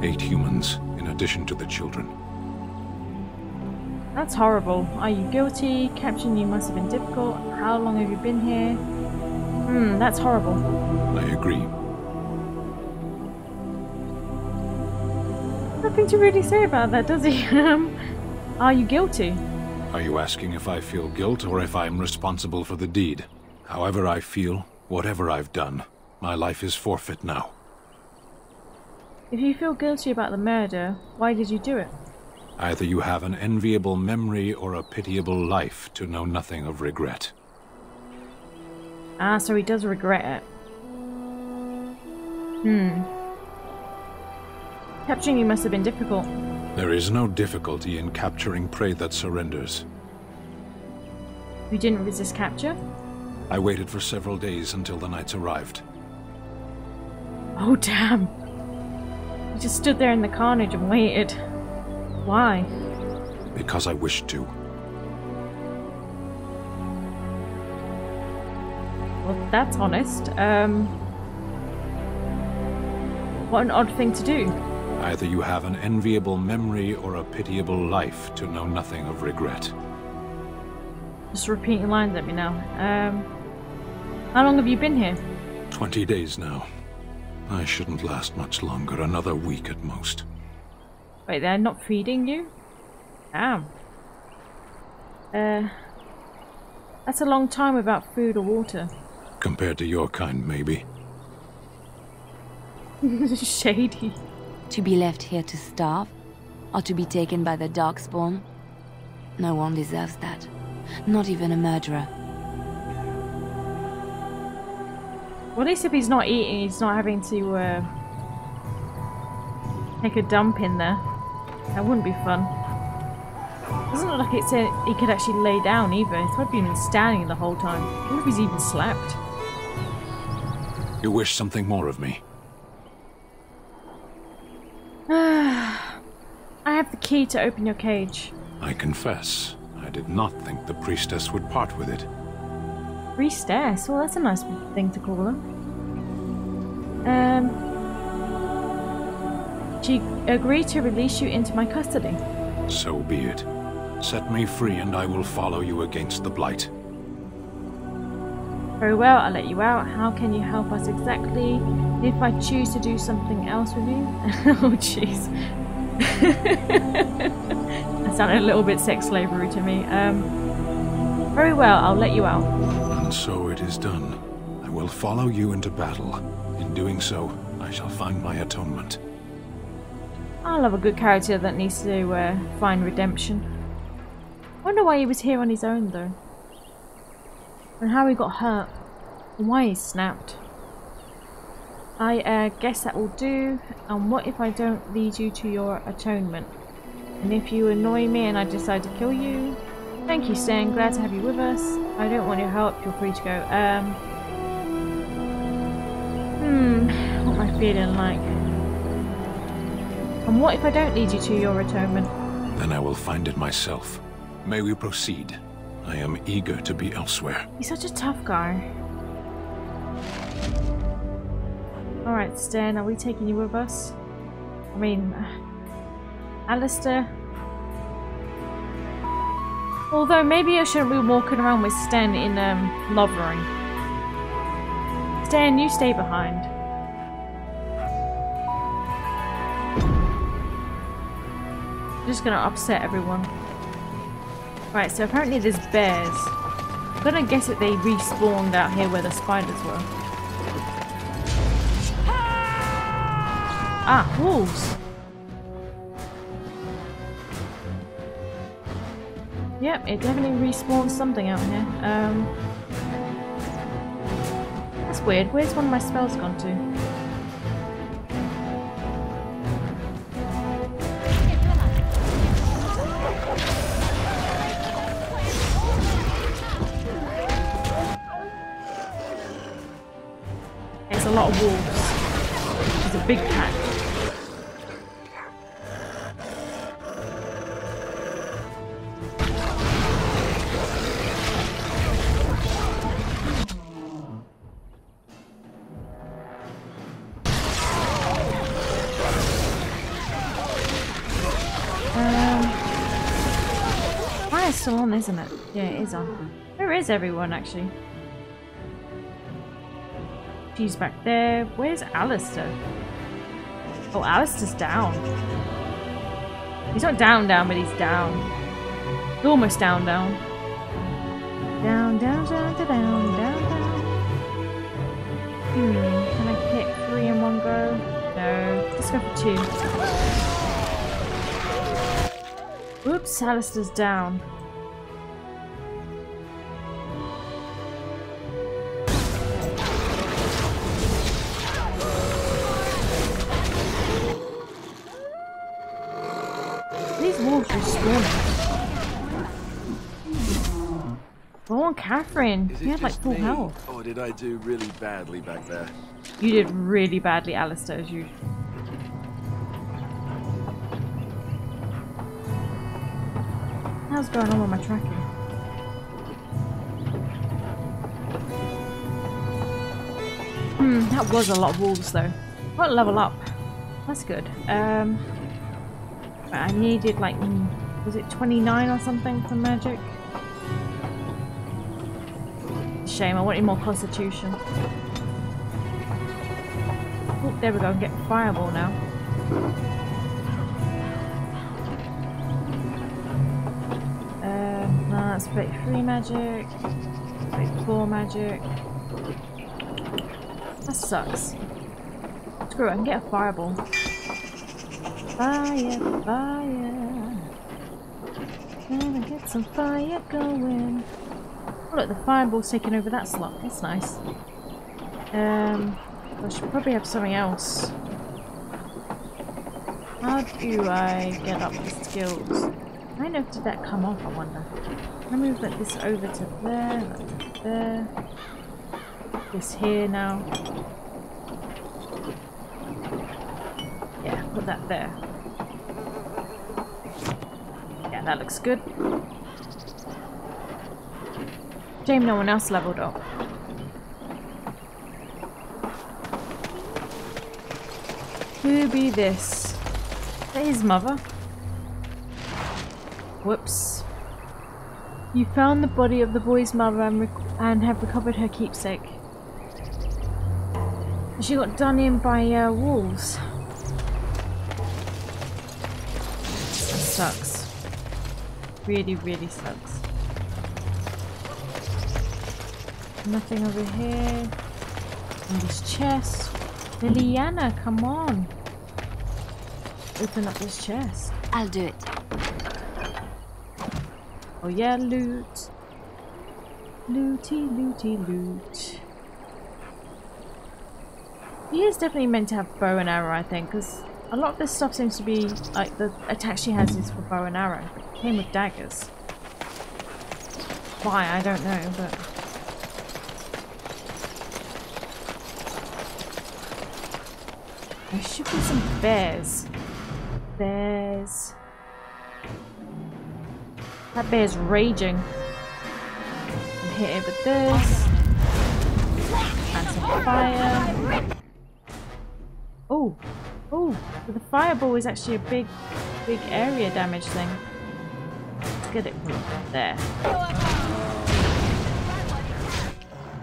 8 humans, in addition to the children. That's horrible. Are you guilty? Capturing you must have been difficult. How long have you been here? That's horrible. I agree. Nothing to really say about that, does he? Are you guilty? Are you asking if I feel guilt or if I'm responsible for the deed? However I feel, whatever I've done, my life is forfeit now. If you feel guilty about the murder, why did you do it? Either you have an enviable memory or a pitiable life to know nothing of regret. Ah, so he does regret it. Capturing you must have been difficult. There is no difficulty in capturing prey that surrenders. You didn't resist capture? I waited for several days until the knights arrived. Oh, damn. You just stood there in the carnage and waited. Why? Because I wished to. Well, that's honest. What an odd thing to do. Either you have an enviable memory or a pitiable life to know nothing of regret. Just repeating lines at me now. How long have you been here? 20 days now. I shouldn't last much longer, another week at most. Wait, they're not feeding you? Damn. That's a long time without food or water. Compared to your kind, maybe. Shady. To be left here to starve? Or to be taken by the Darkspawn? No one deserves that. Not even a murderer. Well, at least if he's not eating, he's not having to take a dump in there. That wouldn't be fun. Doesn't look like it said he could actually lay down either. He's probably been standing the whole time. I wonder if he's even slept. You wish something more of me? I have the key to open your cage. I confess, I did not think the priestess would part with it. Priestess? Well, that's a nice thing to call her. She agreed to release you into my custody. So be it. Set me free and I will follow you against the Blight. Very well, I'll let you out. How can you help us exactly? If I choose to do something else with you? Oh, jeez. That sounded a little bit sex slavery to me. Very well, I'll let you out. And so it is done. I will follow you into battle. In doing so, I shall find my atonement. I love a good character that needs to find redemption. I wonder why he was here on his own, though. And how he got hurt. And why he snapped. I guess that will do. And what if I don't lead you to your atonement? And if you annoy me and I decide to kill you? Thank you, Sten. Glad to have you with us. I don't want your help. You're free to go. What am I feeling like? And what if I don't lead you to your atonement? Then I will find it myself. May we proceed? I am eager to be elsewhere. He's such a tough guy. Alright, Sten, are we taking you with us? I mean, Alistair? Although maybe I shouldn't be walking around with Sten in Lovering. Sten, you stay behind. Just gonna upset everyone. Right, so apparently there's bears. I'm gonna guess that they respawned out here where the spiders were. Ah, wolves! Yep, it definitely respawned something out here. That's weird. Where's one of my spells gone to? It's a lot of wolves. It's a big pack. It's still on, isn't it? Yeah, it is on. Where is everyone, actually? She's back there. Where's Alistair? Oh, Alistair's down. He's not down, but he's down. He's almost down. Down, down, down, down, down, down. Can I hit 3 in one go? No. Let's go for 2. Oops, Alistair's down. These wolves are spawning. Go on, Catherine. You had like full health. Or did I do really badly back there? You did really badly, Alistair, as you. What's going on with my tracking? That was a lot of wolves though. What level up? That's good. But I needed like, was it 29 or something for magic? shame. I wanted more constitution. Oh, there we go. Get fireball now. No, that's 33 magic. 34 magic. That sucks. Screw it, I can get a fireball. Fire, fire. Gonna get some fire going. Oh look, the fireball's taking over that slot. That's nice. I should probably have something else. How do I get up the skills? I don't know if did that come off, I wonder. I'm gonna move this over to there, that to there. This here now. Yeah, put that there. Yeah, that looks good. Shame no one else leveled up. Who be this? Is that his mother? Whoops. You found the body of the boy's mother and have recovered her keepsake. She got done in by wolves. That sucks. Really, really sucks. Nothing over here. In this chest. Leliana, come on. Open up this chest. I'll do it. Oh yeah, loot. Looty, looty, loot. He is definitely meant to have bow and arrow, I think, because a lot of this stuff seems to be, like, the attack she has is for bow and arrow. It came with daggers. Why, I don't know, but... There should be some bears. Bears. That bear's raging. And hit it with this. And some fire. Oh! Oh! But the fireball is actually a big area damage thing. Let's get it from there.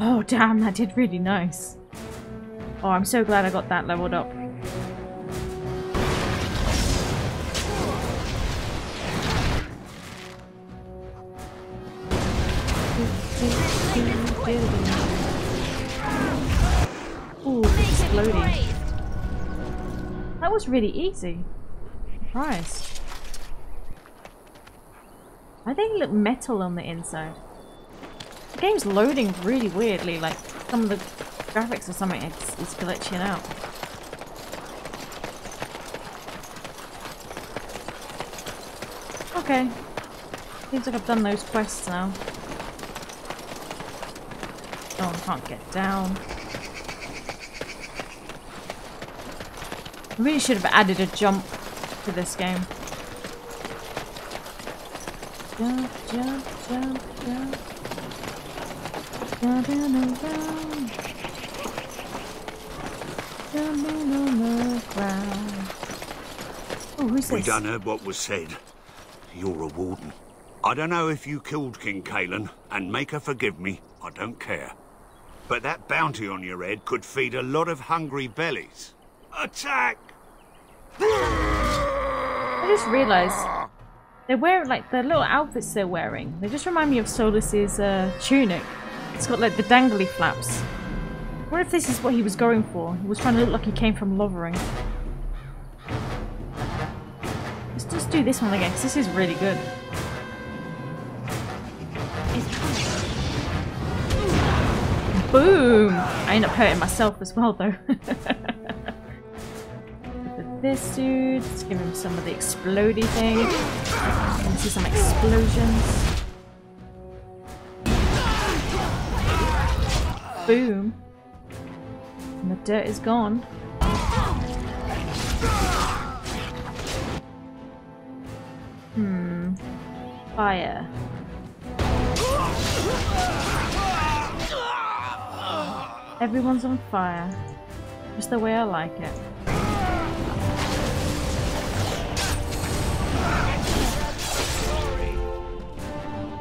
Oh damn, that did really nice. Oh, I'm so glad I got that leveled up. Ooh, exploding. That was really easy. Surprised. I think it looked metal on the inside. The game's loading really weirdly, like some of the graphics or something is glitching out. Okay. Seems like I've done those quests now. Oh, I can't get down. I really should have added a jump to this game. Jump, jump, jump, jump. Jumping around. Jumping on the ground. Oh, who's this? We done heard what was said. You're a warden. I don't know if you killed King Kalen, and make her forgive me, I don't care. But that bounty on your head could feed a lot of hungry bellies. Attack! I just realised they're wearing, like, the little outfits they're wearing. They just remind me of Solus's tunic. It's got, like, the dangly flaps. I wonder if this is what he was going for. He was trying to look like he came from Lovering. Let's just do this one again, because this is really good. Boom! I end up hurting myself as well, though. This dude, let's give him some of the explodey thing. Let's see some explosions. Boom. And the dirt is gone. Fire. Everyone's on fire. Just the way I like it.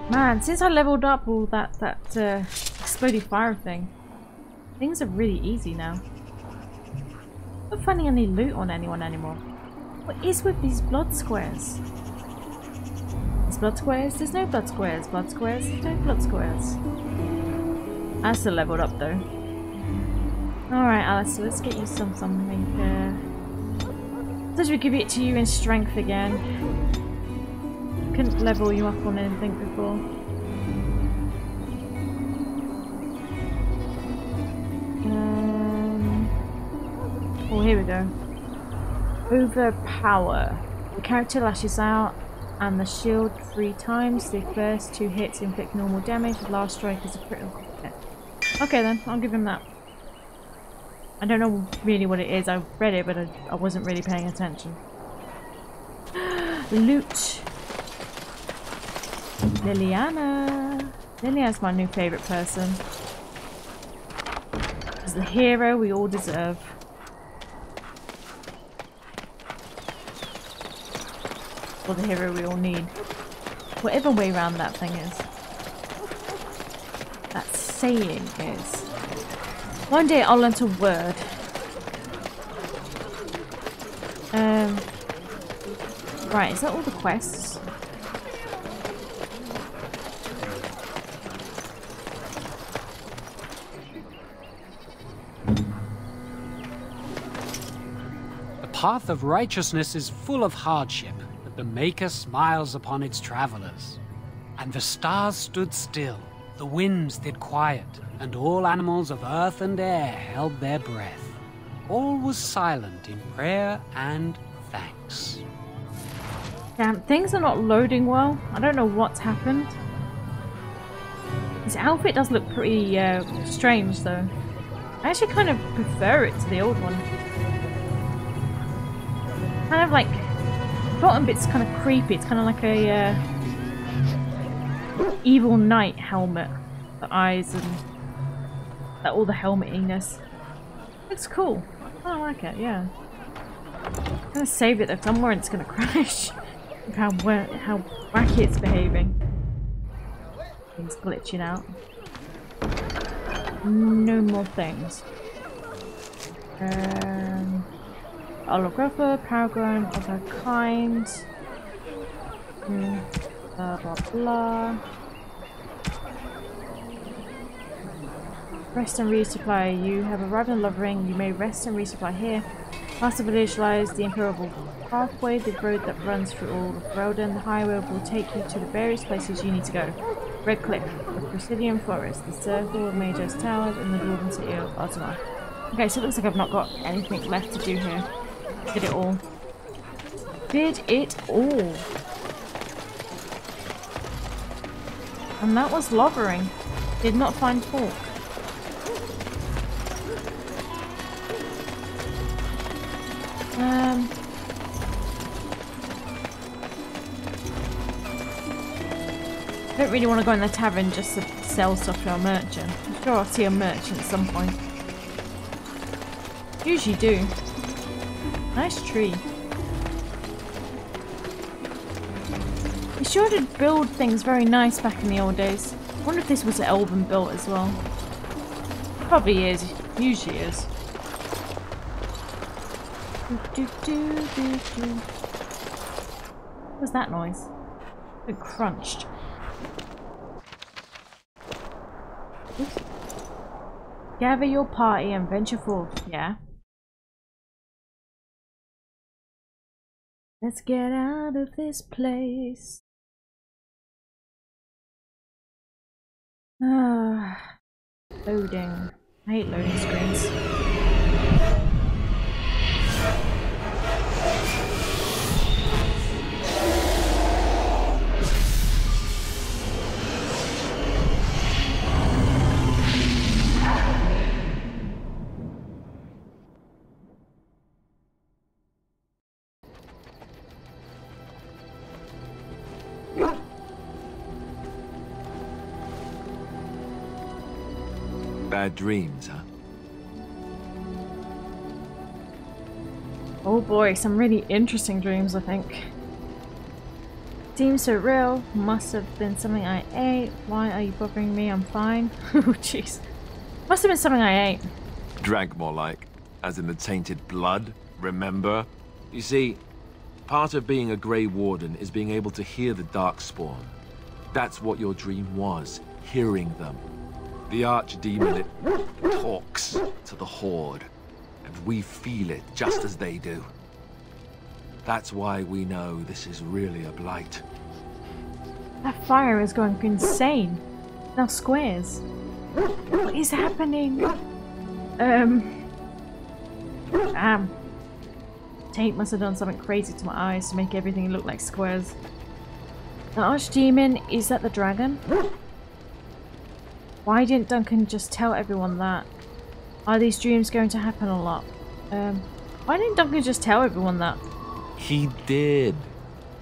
Man, since I leveled up all that explodey fire thing. Things are really easy now. I'm not finding any loot on anyone anymore. What is with these blood squares? There's blood squares, there's no blood squares. Blood squares, there's no blood squares. I still leveled up though. Alright, Alice, so let's get you something. Does we give it to you in strength again? Couldn't level you up on anything before. Oh, here we go. Overpower. The character lashes out and the shield 3 times. The first 2 hits inflict normal damage. The last strike is a critical hit. Okay then, I'll give him that. I don't know really what it is. I read it, but I wasn't really paying attention. Loot. Leliana. Leliana's my new favourite person. She's the hero we all deserve. Or the hero we all need. Whatever way round that thing is. That saying is. One day I'll learn a word. Right, is that all the quests? The path of righteousness is full of hardship, but the Maker smiles upon its travelers. And the stars stood still, the winds did quiet, and all animals of earth and air held their breath. All was silent in prayer and thanks. Damn, things are not loading well. I don't know what's happened. His outfit does look pretty strange though. I actually kind of prefer it to the old one. Kind of like, the bottom bit's kind of creepy. It's kind of like a evil knight helmet. The eyes and all the helmetiness. Looks cool. I like it, yeah. I'm gonna save it though, because I'm worried it's gonna crash. Look how wacky it's behaving. Things glitching out. No more things. Holographer, Paragon of her kind. Blah blah blah. Rest and resupply. You have arrived in Love Ring. You may rest and resupply here. Past the village lies the Imperable Pathway, the road that runs through all of Relden. The highway will take you to the various places you need to go. Red Cliff, the Presidium Forest, the Circle of Major's Towers, and the Northern City of Artemar. Okay, so it looks like I've not got anything left to do here. Did it all. Did it all. And that was Lovering. Did not find fault. I don't really want to go in the tavern just to sell stuff to a merchant. I'm sure I'll see a merchant at some point. Usually do. Nice tree. They sure did build things very nice back in the old days. I wonder if this was elven built as well. Probably is. Usually is. What was that noise? It crunched. Oops. Gather your party and venture forth, yeah? Let's get out of this place. Loading. I hate loading screens. Bad dreams, huh? Oh boy, some really interesting dreams, I think. Seems so real. Must have been something I ate. Why are you bothering me? I'm fine. Oh, jeez. Must have been something I ate. Drank more like, as in the tainted blood, remember? You see, part of being a Grey Warden is being able to hear the Darkspawn. That's what your dream was, hearing them. The Archdemon, it talks to the Horde, and we feel it just as they do. That's why we know this is really a blight. That fire is going insane. Now squares. What is happening? Tate must have done something crazy to my eyes to make everything look like squares. The Archdemon, is that the dragon? Why didn't Duncan just tell everyone that? Are these dreams going to happen a lot? Why didn't Duncan just tell everyone that? He did.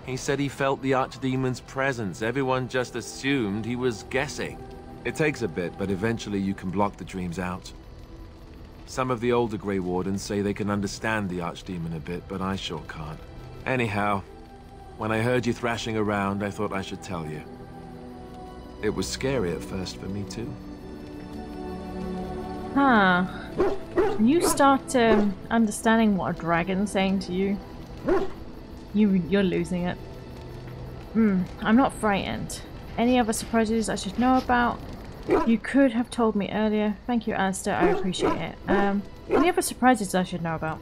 He said he felt the Archdemon's presence. Everyone just assumed he was guessing. It takes a bit, but eventually you can block the dreams out. Some of the older Grey Wardens say they can understand the Archdemon a bit, but I sure can't. Anyhow, when I heard you thrashing around, I thought I should tell you. It was scary at first for me too. Huh. When you start understanding what a dragon's saying to you, you're losing it. I'm not frightened. Any other surprises I should know about? You could have told me earlier. Thank you, Alistair. I appreciate it. Any other surprises I should know about?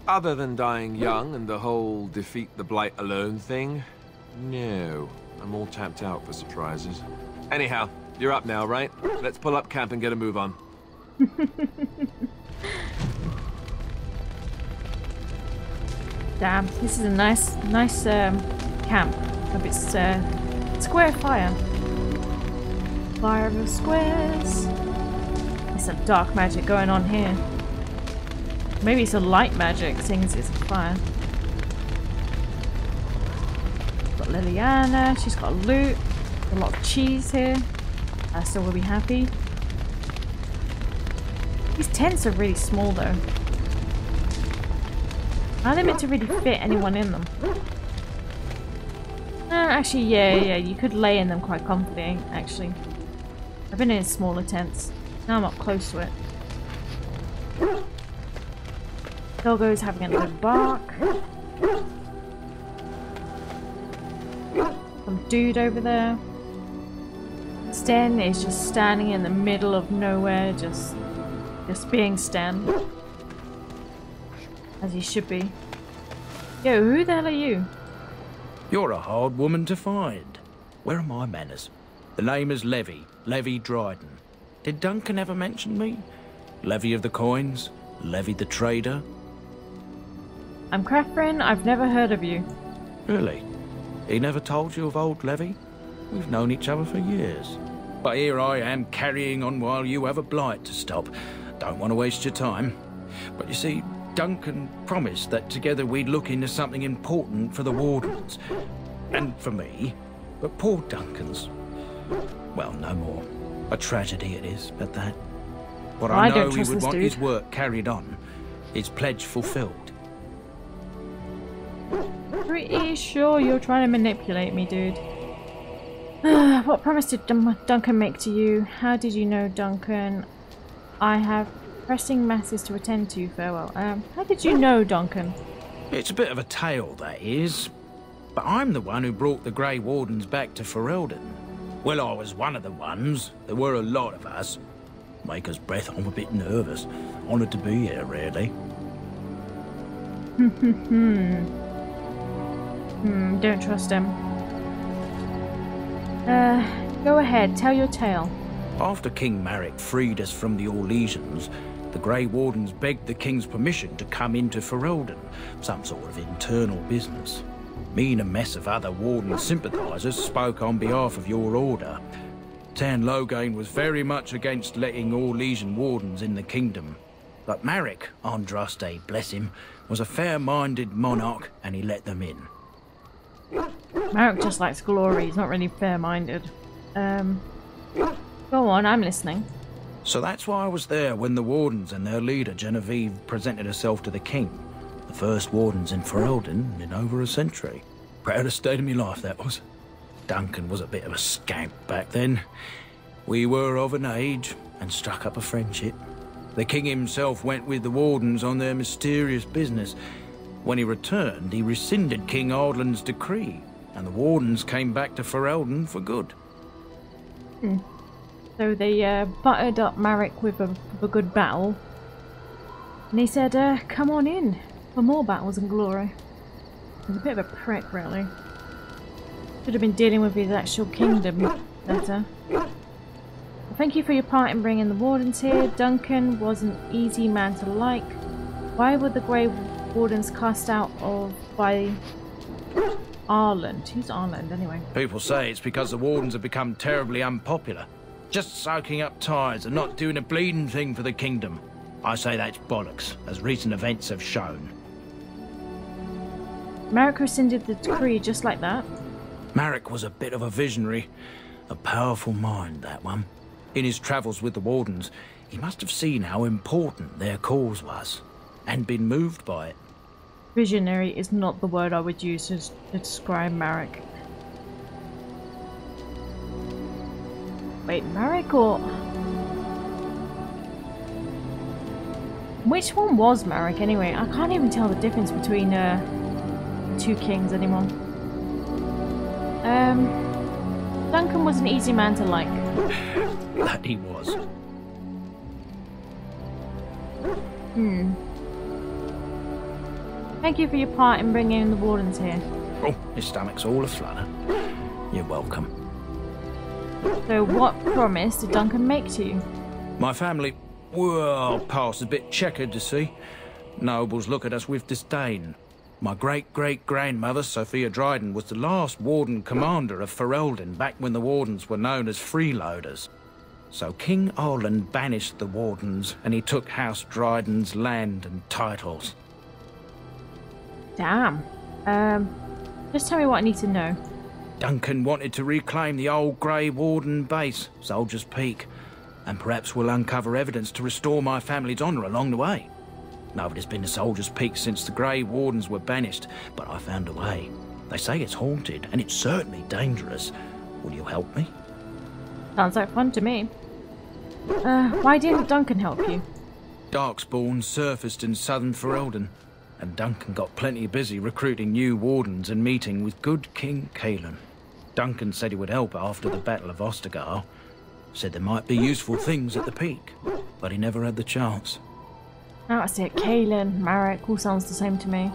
Other than dying young and the whole defeat the Blight alone thing? No. I'm all tapped out for surprises. Anyhow, you're up now, right? Let's pull up camp and get a move on. Damn, this is a nice camp. Hope it's square fire. Fire of squares. There's some dark magic going on here. Maybe it's a light magic, seeing as it's a fire. Got Leliana, she's got loot. A lot of cheese here. I still will be happy. These tents are really small though. How are they meant to really fit anyone in them? Actually, yeah, you could lay in them quite comfortably, actually. I've been in smaller tents. Now I'm up close to it. Doggo's having a good bark. Some dude over there. Sten is just standing in the middle of nowhere, just being Sten. As he should be. Yo, who the hell are you? You're a hard woman to find. Where are my manners? The name is Levy Dryden. Did Duncan ever mention me? Levy of the Coins? Levy the Trader? I'm Catherine. I've never heard of you. Really? He never told you of old Levy? We've known each other for years. But here I am carrying on while you have a blight to stop. Don't want to waste your time. But you see, Duncan promised that together we'd look into something important for the Wardens. And for me. But poor Duncan's... well, no more. A tragedy it is, at that. But I know he would want his work carried on. His pledge fulfilled. Pretty sure you're trying to manipulate me, dude. What promise did Duncan make to you? How did you know Duncan? I have pressing matters to attend to. Farewell. How did you know Duncan? It's a bit of a tale, that is. But I'm the one who brought the Grey Wardens back to Ferelden. Well, I was one of the ones. There were a lot of us. Maker's breath, I'm a bit nervous. Honoured to be here, really. Don't trust him. Go ahead, tell your tale. After King Marek freed us from the Orlesians, the Grey Wardens begged the King's permission to come into Ferelden, some sort of internal business. Me and a mess of other Warden sympathisers spoke on behalf of your order. Tan Loghain was very much against letting Orlesian Wardens in the kingdom. But Marek, Andraste, bless him, was a fair-minded monarch and he let them in. Marek just likes glory, he's not really fair-minded. Go on, I'm listening. So that's why I was there when the Wardens and their leader, Genevieve, presented herself to the King. The first Wardens in Ferelden in over a century. Proudest state of my life, that was. Duncan was a bit of a scamp back then. We were of an age and struck up a friendship. The king himself went with the wardens on their mysterious business. When he returned, he rescinded King Ardlan's decree, and the wardens came back to Ferelden for good. So they buttered up Marek with a good battle. And he said, come on in for more battles and glory. He's a bit of a prick, really. Should have been dealing with his actual kingdom better. Thank you for your part in bringing the wardens here. Duncan was an easy man to like. Why were the Grey Wardens cast out of by Arland? Who's Arland anyway? People say it's because the wardens have become terribly unpopular. Just soaking up tithes and not doing a bleeding thing for the kingdom. I say that's bollocks, as recent events have shown. Marek rescinded the decree just like that. Marek was a bit of a visionary. A powerful mind, that one. In his travels with the wardens, he must have seen how important their cause was, and been moved by it. Visionary is not the word I would use to describe Marek. Wait, Marek or... Which one was Marek anyway? I can't even tell the difference between the two kings anymore. Duncan was an easy man to like. That he was. Thank you for your part in bringing the wardens here. Oh, his stomach's all aflutter. You're welcome. So what promise did Duncan make to you? My family, well, past a bit checkered to see. Nobles look at us with disdain. My great-great-grandmother, Sophia Dryden, was the last warden commander of Ferelden back when the wardens were known as freeloaders. So King Arland banished the wardens, and he took House Dryden's land and titles. Damn. Just tell me what I need to know. Duncan wanted to reclaim the old Grey Warden base, Soldier's Peak, and perhaps we'll uncover evidence to restore my family's honour along the way. Nobody's been to Soldier's Peak since the Grey Wardens were banished, but I found a way. They say it's haunted, and it's certainly dangerous. Will you help me? Sounds like fun to me. Why didn't Duncan help you? Darkspawn surfaced in southern Ferelden, and Duncan got plenty busy recruiting new wardens and meeting with good King Kaelin. Duncan said he would help after the Battle of Ostergar. Said there might be useful things at the peak, but he never had the chance. Oh, I see it. Kaelin, Marek, all sounds the same to me.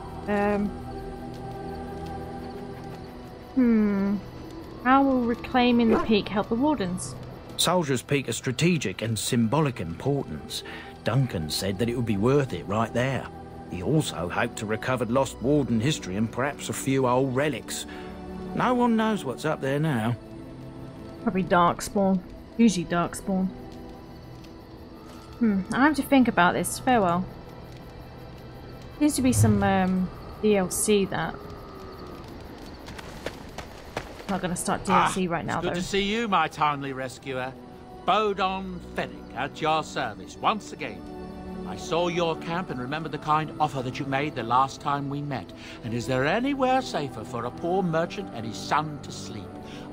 How will reclaiming the peak help the wardens? Soldier's Peak is strategic and symbolic importance. Duncan said that it would be worth it right there. He also hoped to recover lost warden history and perhaps a few old relics. No one knows what's up there now. Probably Darkspawn. Usually Darkspawn. I have to think about this. Farewell. Seems to be some DLC that. Not going to start DLC right now, it's good though. to see you, my timely rescuer. Bodon Fennick at your service once again. I saw your camp and remembered the kind offer that you made the last time we met. And is there anywhere safer for a poor merchant and his son to sleep?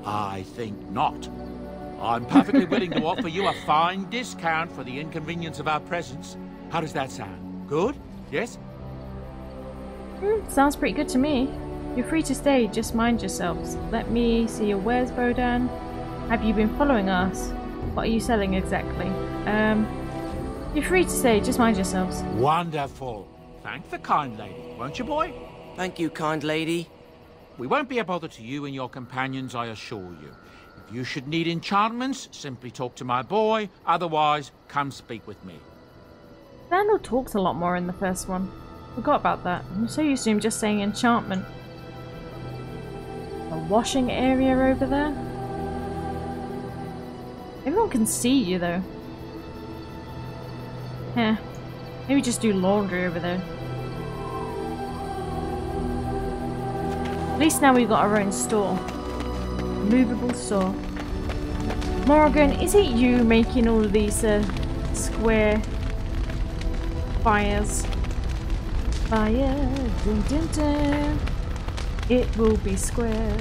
I think not. I'm perfectly willing to offer you a fine discount for the inconvenience of our presence. How does that sound? Good? Yes? Sounds pretty good to me. You're free to stay, just mind yourselves. Let me see your wares, Bodan. Have you been following us? What are you selling exactly? You're free to stay, just mind yourselves. Wonderful. Thank the kind lady, won't you, boy? Thank you, kind lady. We won't be a bother to you and your companions, I assure you. If you should need enchantments, simply talk to my boy. Otherwise, come speak with me. Vandal talked a lot more in the first one. Forgot about that. I'm so used to him just saying enchantment. A washing area over there? Everyone can see you though. Yeah. Maybe just do laundry over there. At least now we've got our own store. Movable store. Morgan, is it you making all of these square fires? Fire, dun dun dun. It will be square.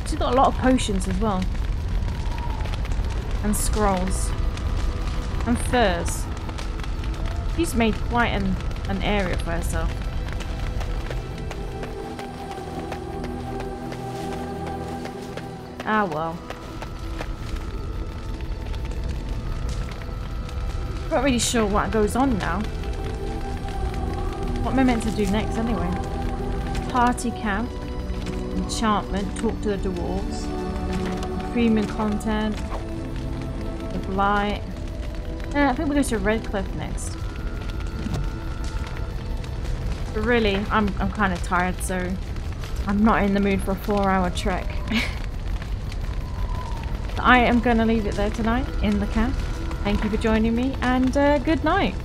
She's got a lot of potions as well. And scrolls. And furs. She's made quite an area for herself. Ah well. Not really sure what goes on now. What am I meant to do next anyway? Party camp, enchantment, talk to the dwarves, premium content, the blight. I think we'll go to Redcliffe next. But really, I'm kind of tired, so I'm not in the mood for a 4-hour trek. I am going to leave it there tonight in the camp. Thank you for joining me, and good night.